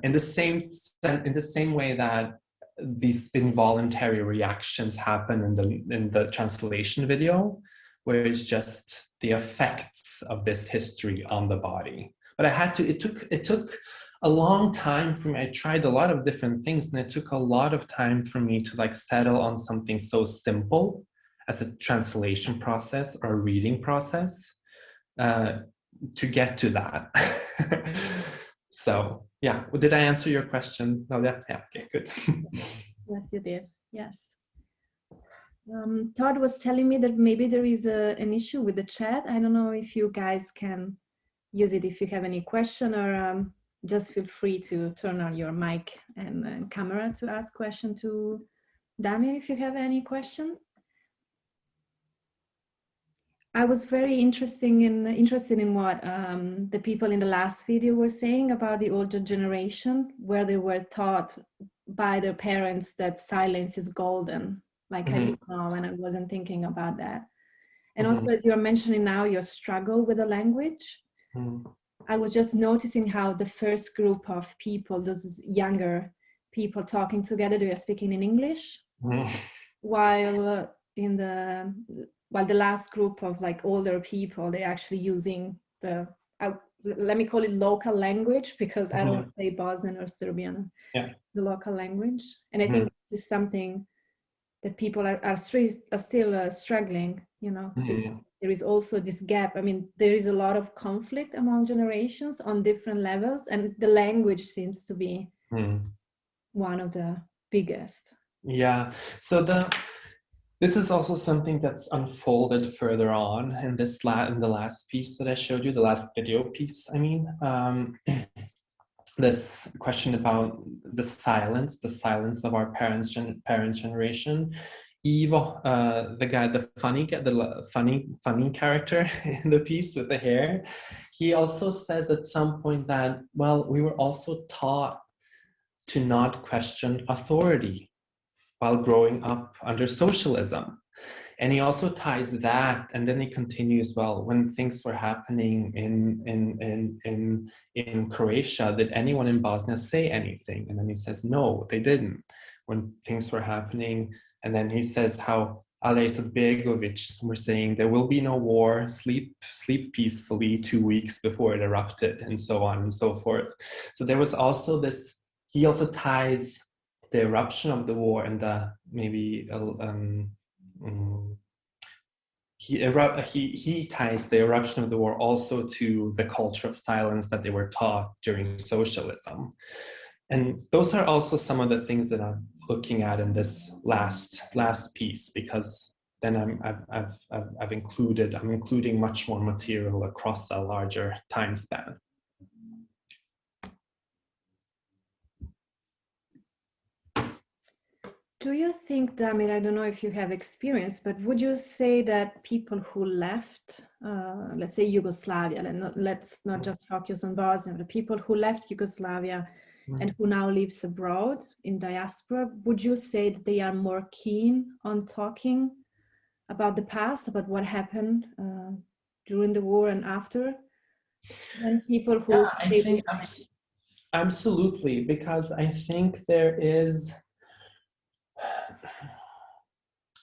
In the same way that these involuntary reactions happen in the translation video, where it's just the effects of this history on the body. But it took a long time for me. I tried a lot of different things, and it took a lot of time for me to like settle on something so simple as a translation process or a reading process to get to that. So yeah, did I answer your question? No, yeah, okay, good. Yes, you did. Yes. Todd was telling me that maybe there is an issue with the chat. I don't know if you guys can use it if you have any question, or just feel free to turn on your mic and camera to ask question to Damir if you have any question. I was very interested in what the people in the last video were saying about the older generation, where they were taught by their parents that silence is golden. Like I didn't know, and I wasn't thinking about that. And also, as you're mentioning now, your struggle with the language, I was just noticing how the first group of people, those younger people talking together, they are speaking in English, while the last group of like older people, they're actually using the, let me call it local language, because I don't say Bosnian or Serbian, the local language. And I think this is something that people are still struggling, you know. There is also this gap. I mean, there is a lot of conflict among generations on different levels, and the language seems to be one of the biggest. Yeah, so this is also something that's unfolded further on in the last piece that I showed you, the last video piece, I mean. This question about the silence of our parents' generation. Ivo, the funny character in the piece with the hair, he also says at some point that, well, we were also taught to not question authority while growing up under socialism. And he also ties that, and then he continues, well, when things were happening in Croatia, did anyone in Bosnia say anything? And then he says, no, they didn't. When things were happening, and then he says how Alija Izetbegović were saying there will be no war, sleep peacefully 2 weeks before it erupted, and so on and so forth. So there was also this, he also ties the eruption of the war and the maybe he ties the eruption of the war also to the culture of silence that they were taught during socialism. And those are also some of the things that I'm looking at in this last piece, because then I'm including much more material across a larger time span. Do you think, Damir, I don't know if you have experience, but would you say that people who left, let's say Yugoslavia, let's not just focus on Bosnia, the people who left Yugoslavia and who now lives abroad in diaspora, would you say that they are more keen on talking about the past, about what happened during the war and after, than people who... Yeah, I think absolutely, because I think there is...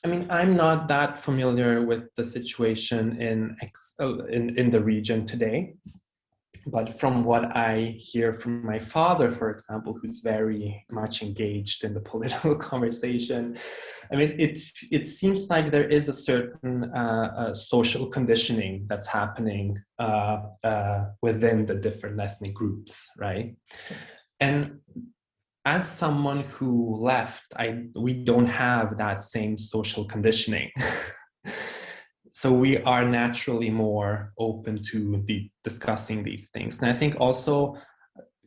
I mean, I'm not that familiar with the situation in the region today. But from what I hear from my father, for example, who's very much engaged in the political conversation, I mean, it seems like there is a certain social conditioning that's happening within the different ethnic groups, right? And as someone who left, we don't have that same social conditioning. So we are naturally more open to discussing these things. And I think also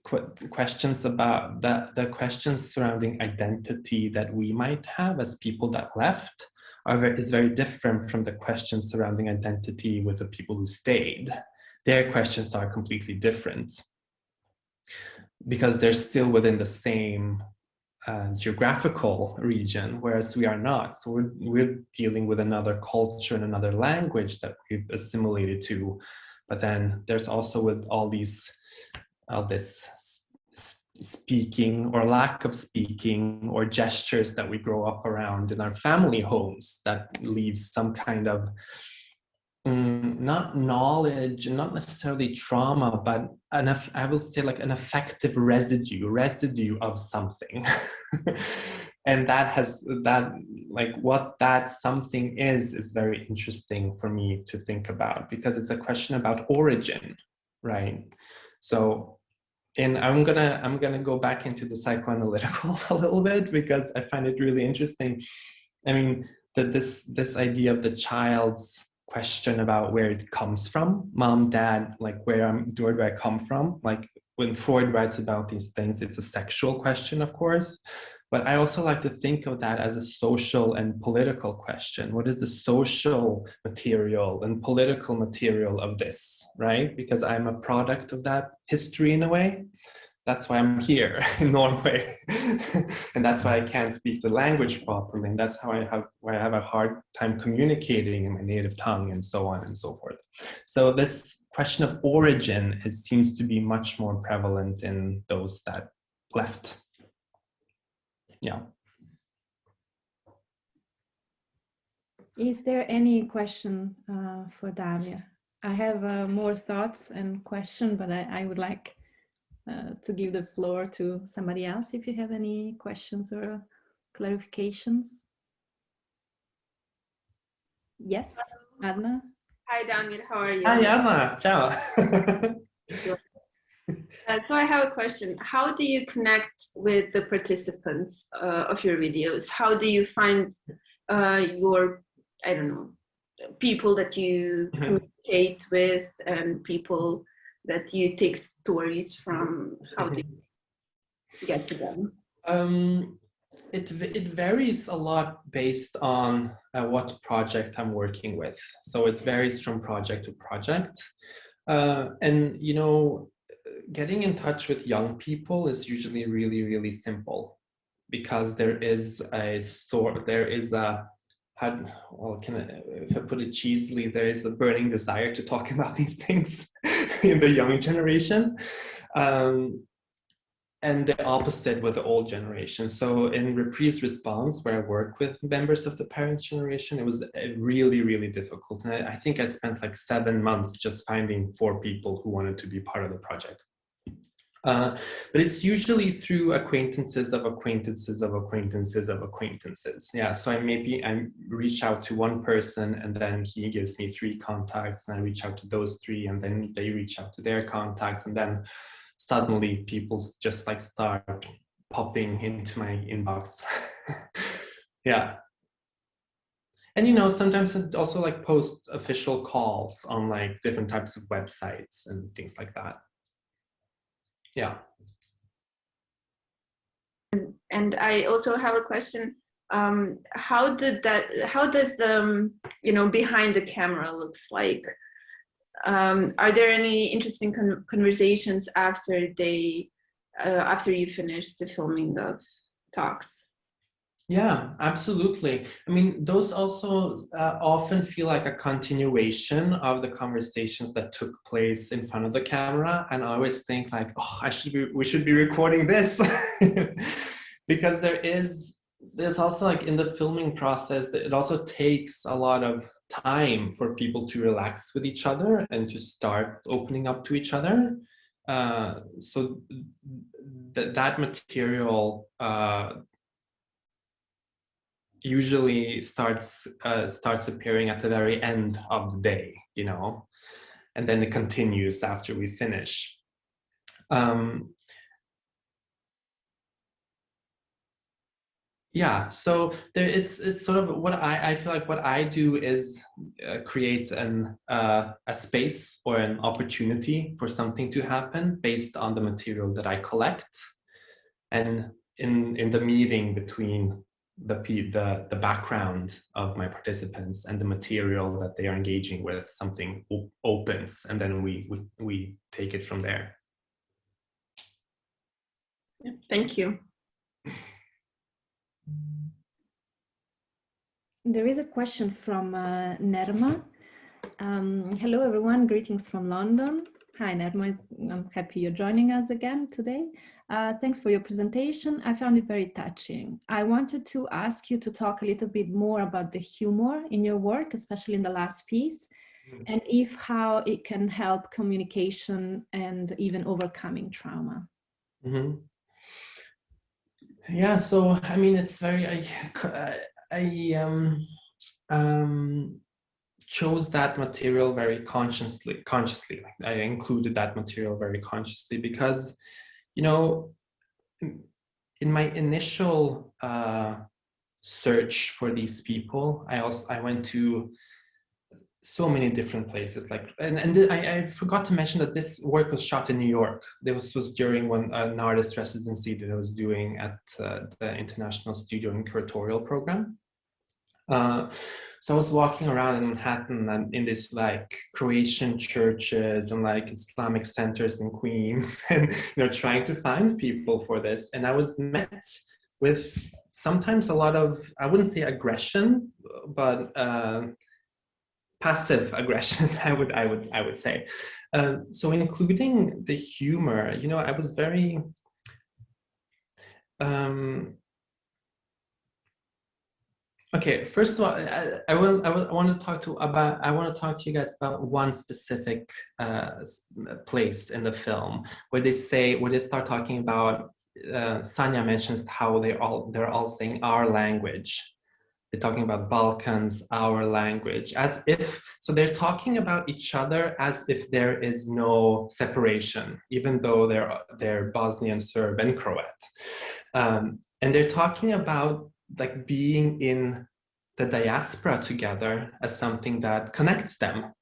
questions about the questions surrounding identity that we might have as people that left is very different from the questions surrounding identity with the people who stayed. Their questions are completely different because they're still within the same geographical region, whereas we are not. So we're dealing with another culture and another language that we've assimilated to. But then there's also with all this speaking or lack of speaking or gestures that we grow up around in our family homes that leaves some kind of not knowledge, not necessarily trauma, but I will say like an affective residue of something. And what that something is very interesting for me to think about, because it's a question about origin, right? So, and I'm gonna go back into the psychoanalytical a little bit because I find it really interesting. I mean, that this idea of the child's question about where it comes from, mom, dad, like where do I come from? Like when Freud writes about these things, it's a sexual question, of course, but I also like to think of that as a social and political question. What is the social material and political material of this, right? Because I'm a product of that history in a way. That's why I'm here in Norway. And that's why I can't speak the language properly. And that's why I have a hard time communicating in my native tongue and so on and so forth. So this question of origin, it seems to be much more prevalent in those that left. Yeah. Is there any question for Damir? I have more thoughts and question, but I would like to give the floor to somebody else if you have any questions or clarifications. Yes, Anna. Hi, Damir. How are you? Hi, Anna. Ciao. So I have a question. How do you connect with the participants of your videos? How do you find your, I don't know, people that you communicate with and people that you take stories from? How do you get to them? It varies a lot based on what project I'm working with. So it varies from project to project. And, you know, getting in touch with young people is usually really, really simple because if I put it cheesily, there is a burning desire to talk about these things in the young generation. And the opposite with the old generation. So in Reprise Response, where I work with members of the parents' generation, it was really, really difficult. And I think I spent like 7 months just finding 4 people who wanted to be part of the project. But it's usually through acquaintances of acquaintances of acquaintances of acquaintances. Yeah, so I reach out to one person and then he gives me 3 contacts and I reach out to those 3 and then they reach out to their contacts and then suddenly people just like start popping into my inbox. Yeah. And, you know, sometimes I also like post official calls on like different types of websites and things like that. Yeah. And I also have a question. How does the, you know, behind the camera looks like? Are there any interesting conversations after you finish the filming of talks? Yeah, absolutely. I mean, those also often feel like a continuation of the conversations that took place in front of the camera. And I always think like, oh, we should be recording this. Because there's also like in the filming process, it also takes a lot of time for people to relax with each other and to start opening up to each other. So that material usually starts appearing at the very end of the day, you know, and then it continues after we finish. Yeah, so it's sort of what I feel like what I do is create a space or an opportunity for something to happen based on the material that I collect, and in the meeting between the background of my participants and the material that they are engaging with, something opens, and then we take it from there. Yeah, thank you. There is a question from Nerma. Hello everyone, greetings from London. Hi Nerma, I'm happy you're joining us again today. Thanks for your presentation. I found it very touching. I wanted to ask you to talk a little bit more about the humor in your work, especially in the last piece, and how it can help communication and even overcoming trauma. Mm-hmm. Yeah, so I mean, it's very, I chose that material very consciously. I included that material very consciously because, you know, in my initial search for these people, I went to so many different places, like, and I forgot to mention that this work was shot in New York. This was during an artist residency that I was doing at the International Studio and Curatorial Program. So I was walking around in Manhattan and in this like Croatian churches and like Islamic centers in Queens, and you know, trying to find people for this. And I was met with sometimes a lot of, I wouldn't say aggression, but passive aggression, I would say. So including the humor, you know, I was very okay. First of all, I want to talk to you guys about one specific place in the film where they start talking about. Tanya mentions how they're all saying our language. They're talking about Balkans, our language, as if, so they're talking about each other as if there is no separation, even though they're Bosnian, Serb, and Croat. And they're talking about like being in the diaspora together as something that connects them,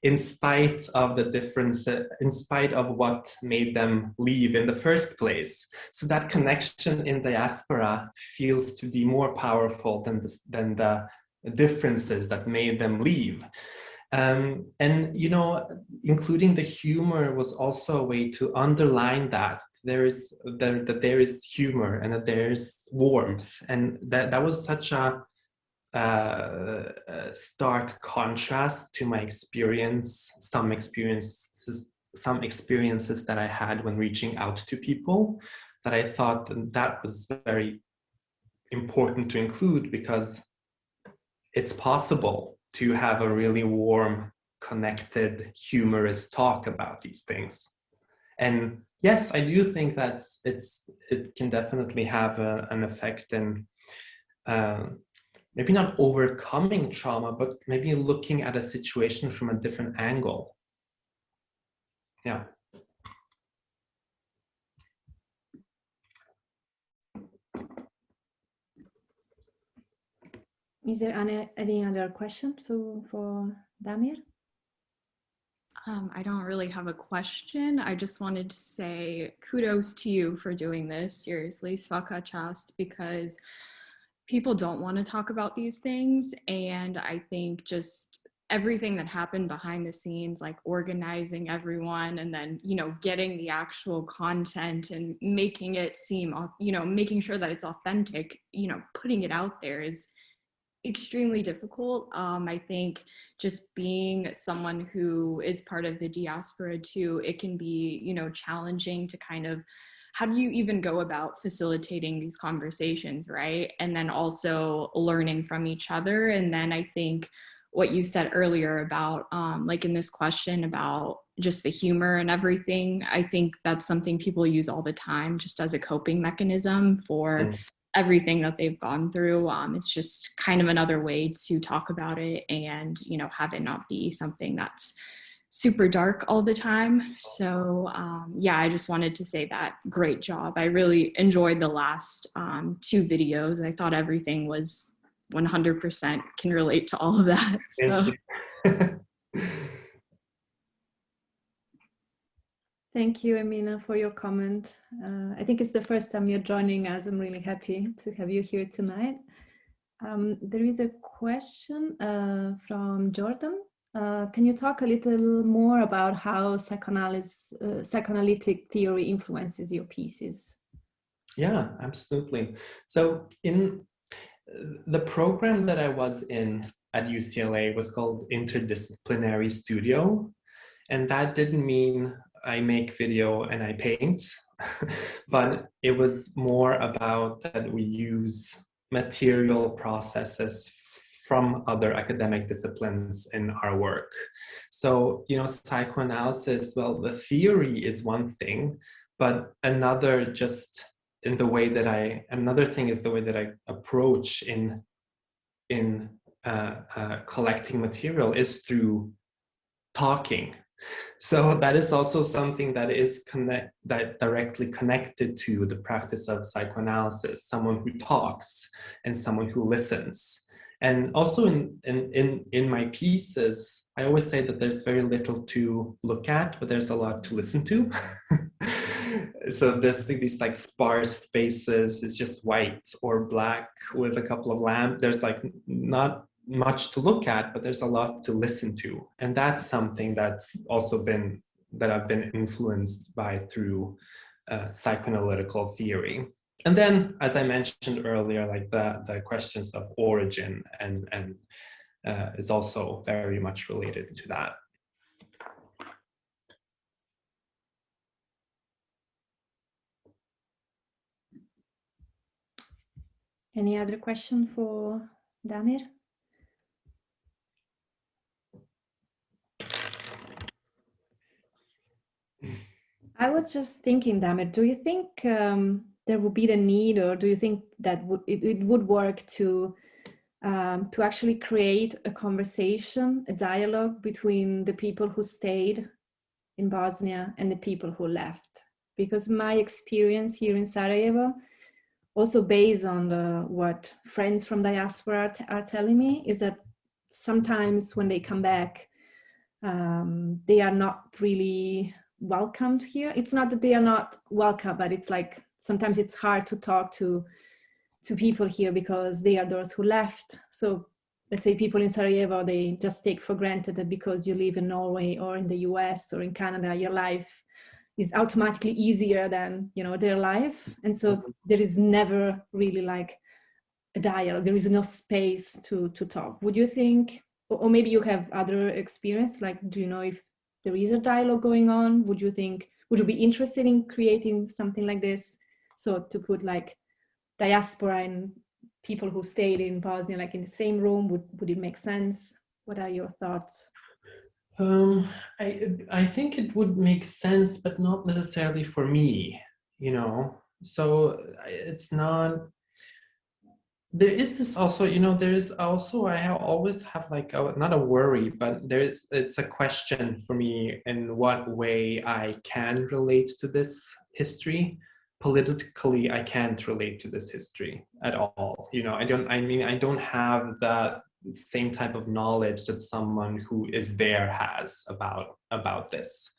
in spite of the differences, in spite of what made them leave in the first place. So that connection in diaspora feels to be more powerful than the differences that made them leave. And you know, including the humor was also a way to underline that there is humor and that there's warmth, and that was such a stark contrast to my experience, some experiences that I had when reaching out to people, that I thought that was very important to include, because it's possible to have a really warm, connected, humorous talk about these things. And yes, I do think that it can definitely have an effect in maybe not overcoming trauma, but maybe looking at a situation from a different angle. Yeah. Is there any other question for Damir? I don't really have a question. I just wanted to say kudos to you for doing this. Seriously, svaka čast, because people don't want to talk about these things. And I think just everything that happened behind the scenes, like organizing everyone and then, you know, getting the actual content and making it seem, you know, making sure that it's authentic, you know, putting it out there is extremely difficult. I think just being someone who is part of the diaspora too, it can be, you know, challenging to kind of, how do you even go about facilitating these conversations, right? And then also learning from each other. And then I think what you said earlier about like in this question about just the humor and everything. I think that's something people use all the time just as a coping mechanism for everything that they've gone through. It's just kind of another way to talk about it and, you know, have it not be something that's super dark all the time. So yeah, I just wanted to say that great job. I really enjoyed the last 2 videos. I thought everything was 100% can relate to all of that. So. Thank you, Emina, for your comment. I think it's the first time you're joining us. I'm really happy to have you here tonight. There is a question from Jordan. Can you talk a little more about how psychoanalytic theory influences your pieces? Yeah, absolutely. So in the program that I was in at UCLA was called Interdisciplinary Studio. And that didn't mean I make video and I paint, but it was more about that we use material processes from other academic disciplines in our work. So, you know, psychoanalysis, well, the theory is one thing, but another thing is the way that I approach in collecting material is through talking. So that is also something that is directly connected to the practice of psychoanalysis, someone who talks and someone who listens. And also in my pieces, I always say that there's very little to look at, but there's a lot to listen to. So there's these like sparse spaces, it's just white or black with a couple of lamps. There's like not much to look at, but there's a lot to listen to. And that's something that's also that I've been influenced by through psychoanalytical theory. And then, as I mentioned earlier, like the questions of origin and is also very much related to that. Any other question for Damir? I was just thinking, Damir, do you think there would be the need, or do you think that it would work to actually create a conversation, a dialogue between the people who stayed in Bosnia and the people who left? Because my experience here in Sarajevo, also based on what friends from diaspora are telling me, is that sometimes when they come back, they are not really welcomed here. It's not that they are not welcome, but it's like sometimes it's hard to talk to people here because they are those who left. So let's say people in Sarajevo, they just take for granted that because you live in Norway or in the US or in Canada, your life is automatically easier than, you know, their life. And so there is never really like a dialogue. There is no space to talk. Would you think, or maybe you have other experience, like, do you know if there is a dialogue going on? Would you be interested in creating something like this? So to put like diaspora and people who stayed in Bosnia, like in the same room, would it make sense? What are your thoughts? I think it would make sense, but not necessarily for me, you know? So it's not, there is this also, you know, there is also, always have like, not a worry, but it's a question for me in what way I can relate to this history. Politically, I can't relate to this history at all. You know, I don't have that same type of knowledge that someone who is there has about this.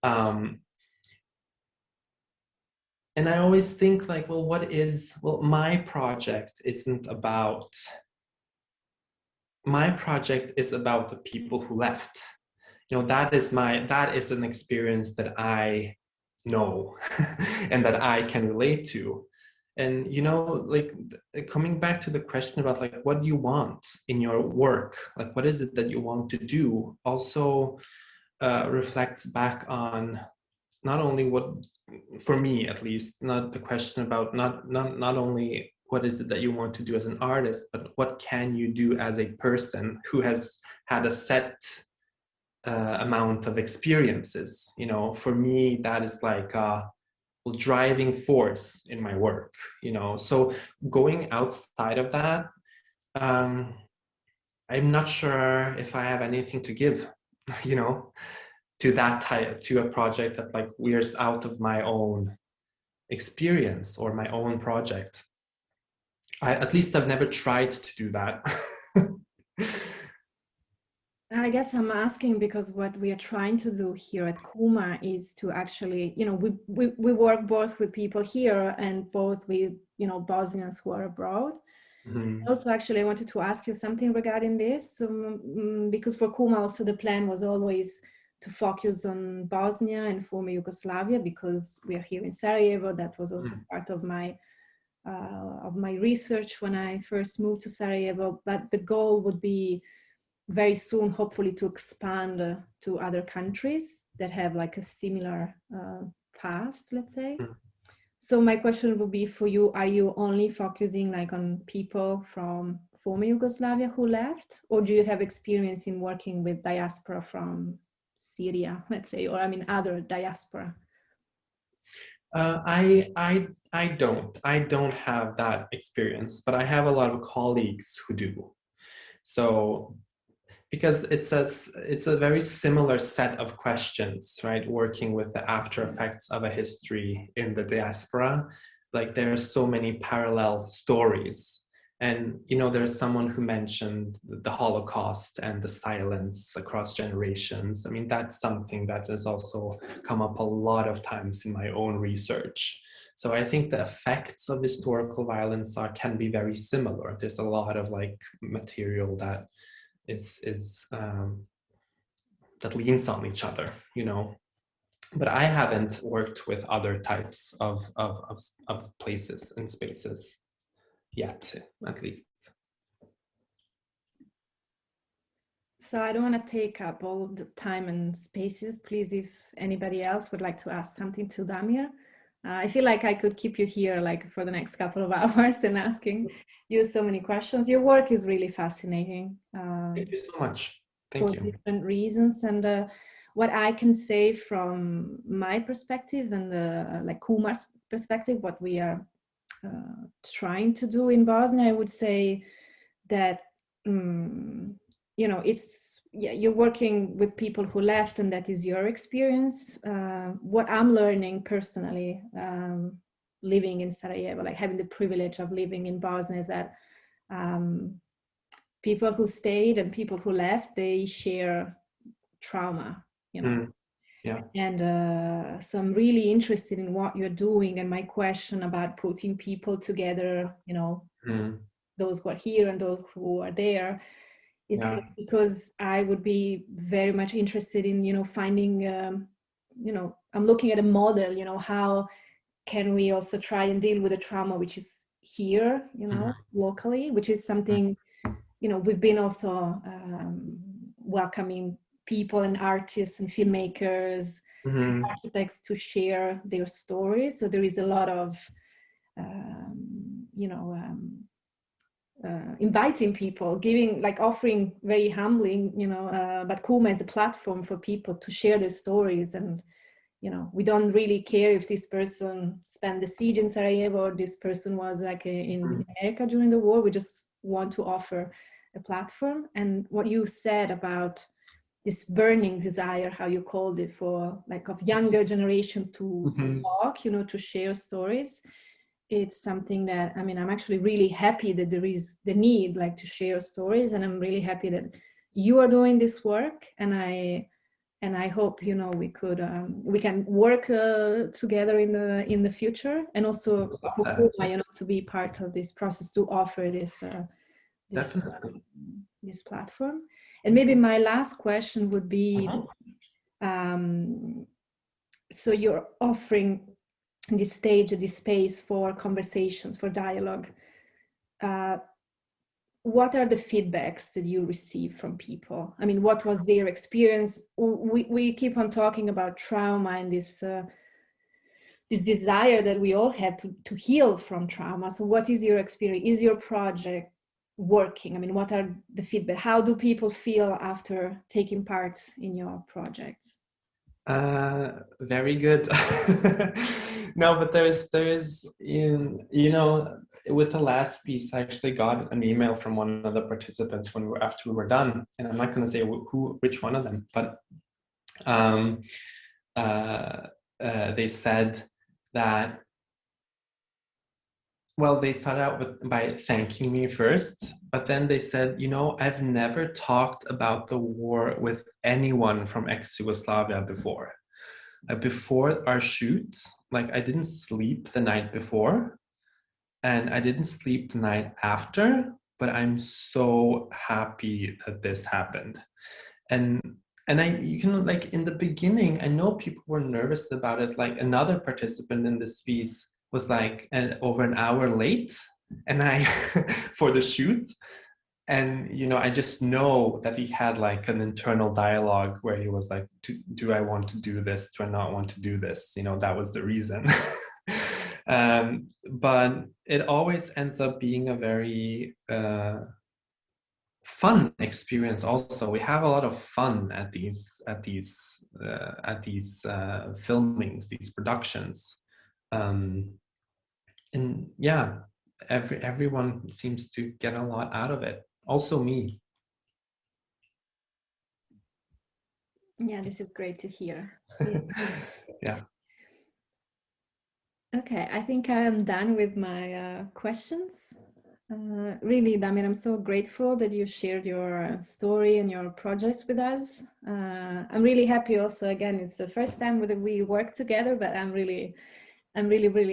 And I always think like, well, my project is about the people who left. You know, that is an experience that I know and that I can relate to. And, you know, like coming back to the question about like, what do you want in your work? Like, what is it that you want to do? Also reflects back on not only what, for me at least, not the question about not only what is it that you want to do as an artist, but what can you do as a person who has had a set amount of experiences. You know, for me, that is like a driving force in my work, you know. So going outside of that, I'm not sure if I have anything to give, you know, to that type, to a project that like wears out of my own experience or my own project. At least I've never tried to do that. I guess I'm asking because what we are trying to do here at Kuma is to actually, you know, we work both with people here and both with, you know, Bosnians who are abroad. Mm-hmm. Also, actually, I wanted to ask you something regarding this, because for Kuma also the plan was always to focus on Bosnia and former Yugoslavia, because we are here in Sarajevo. That was also part of my research when I first moved to Sarajevo. But the goal would be very soon, hopefully, to expand to other countries that have like a similar past, let's say. So my question would be for you, are you only focusing like on people from former Yugoslavia who left, or do you have experience in working with diaspora from Syria, let's say, or I mean other diaspora? I don't have that experience, but I have a lot of colleagues who do. So because it's a very similar set of questions, right? Working with the after effects of a history in the diaspora, like there are so many parallel stories. And, you know, there's someone who mentioned the Holocaust and the silence across generations. I mean, that's something that has also come up a lot of times in my own research. So I think the effects of historical violence can be very similar. There's a lot of like material that that leans on each other, you know. But I haven't worked with other types of places and spaces yet, at least. So I don't want to take up all the time and spaces. Please, if anybody else would like to ask something to Damir, I feel like I could keep you here like for the next couple of hours and asking you so many questions. Your work is really fascinating. Thank you so much. Thank you. For different reasons. And what I can say from my perspective and like Kuma's perspective, what we are trying to do in Bosnia, I would say that, you know, you're working with people who left and that is your experience. What I'm learning personally, living in Sarajevo, like having the privilege of living in Bosnia, is that people who stayed and people who left, they share trauma, you know. Yeah. And so I'm really interested in what you're doing, and my question about putting people together, you know, those who are here and those who are there, is because I would be very much interested in, you know, finding, you know, I'm looking at a model, you know, how can we also try and deal with the trauma which is here, you know, locally, which is something, you know, we've been also welcoming people and artists and filmmakers, and architects to share their stories. So there is a lot of, you know, inviting people, giving, like offering very humbling, you know, but Kuma is a platform for people to share their stories. And, you know, we don't really care if this person spent the siege in Sarajevo or this person was like in America during the war. We just want to offer a platform. And what you said about this burning desire, how you called it, for like of younger generation to talk, you know, to share stories. It's something that, I mean, I'm actually really happy that there is the need like to share stories, and I'm really happy that you are doing this work. And I hope, you know, we can work together in the future, and also you know, to be part of this process to offer this this platform. And maybe my last question would be, so you're offering this stage, this space for conversations, for dialogue. What are the feedbacks that you receive from people? I mean, what was their experience? We keep on talking about trauma and this this desire that we all have to heal from trauma. So what is your experience? Is your project working? I mean, what are the feedback? How do people feel after taking part in your projects? Very good. No, but there's you know, with the last piece, I actually got an email from one of the participants after we were done, and I'm not going to say which one of them, but they said that, well, they started out by thanking me first, but then they said, you know, I've never talked about the war with anyone from ex-Yugoslavia before. Before our shoot, like, I didn't sleep the night before, and I didn't sleep the night after, but I'm so happy that this happened. And you can, like, in the beginning, I know people were nervous about it. Like, another participant in this piece was like over an hour late, and for the shoot. And, you know, I just know that he had like an internal dialogue where he was like, do I want to do this? Do I not want to do this? You know, that was the reason. But it always ends up being a very fun experience. Also, we have a lot of fun at these filmings, these productions, and yeah, everyone seems to get a lot out of it. Also me. Yeah, this is great to hear. Yeah. Okay, I think I am done with my questions. Really, Damir, I'm so grateful that you shared your story and your project with us. I'm really happy also, again, it's the first time that we work together, but I'm really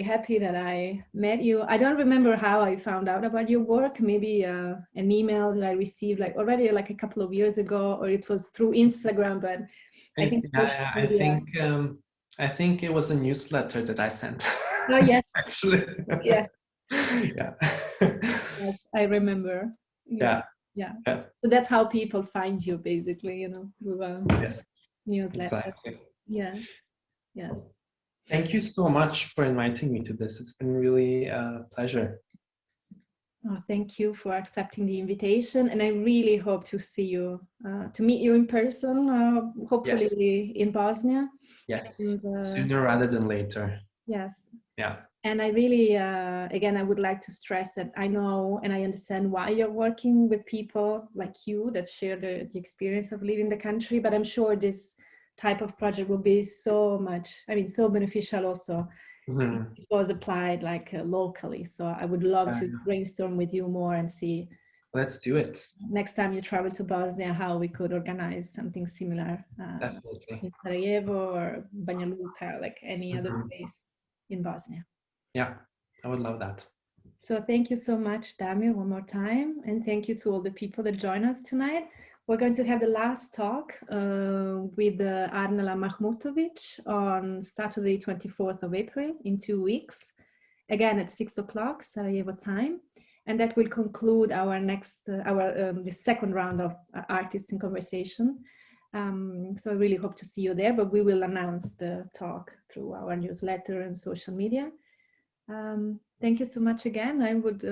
happy that I met you. I don't remember how I found out about your work, maybe an email that I received like already like a couple of years ago, or it was through Instagram, but I think I think it was a newsletter that I sent. Oh yes. Actually. Yes. Yeah. Yes, I remember. Yeah. So that's how people find you, basically, you know, through yes. newsletter. Exactly. Yes. Yes. Thank you so much for inviting me to this. It's been really a pleasure. Oh, thank you for accepting the invitation, and I really hope to see you, to meet you in person, hopefully in Bosnia. Yes, and, sooner rather than later. Yes. Yeah. And I really, again, I would like to stress that I know and I understand why you're working with people like you that share the experience of leaving the country, but I'm sure this type of project will be so beneficial also. Mm-hmm. It was applied like locally. So I would love to brainstorm with you more and see. Let's do it. Next time you travel to Bosnia, how we could organize something similar in Sarajevo or Banja Luka, like any other place in Bosnia. Yeah, I would love that. So thank you so much, Damir, one more time. And thank you to all the people that join us tonight. We're going to have the last talk with Arnela Mahmutovic on Saturday, 24th of April in 2 weeks, again at 6 o'clock Sarajevo time. And that will conclude our the second round of Artists in Conversation. So I really hope to see you there, but we will announce the talk through our newsletter and social media. Thank you so much again. I would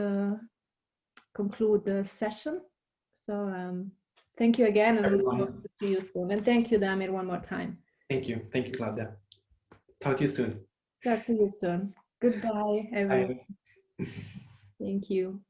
conclude the session. So thank you again, and we hope to see you soon. And thank you, Damir, one more time. Thank you, Claudia. Talk to you soon. Talk to you soon. Goodbye, everyone. Bye. Thank you.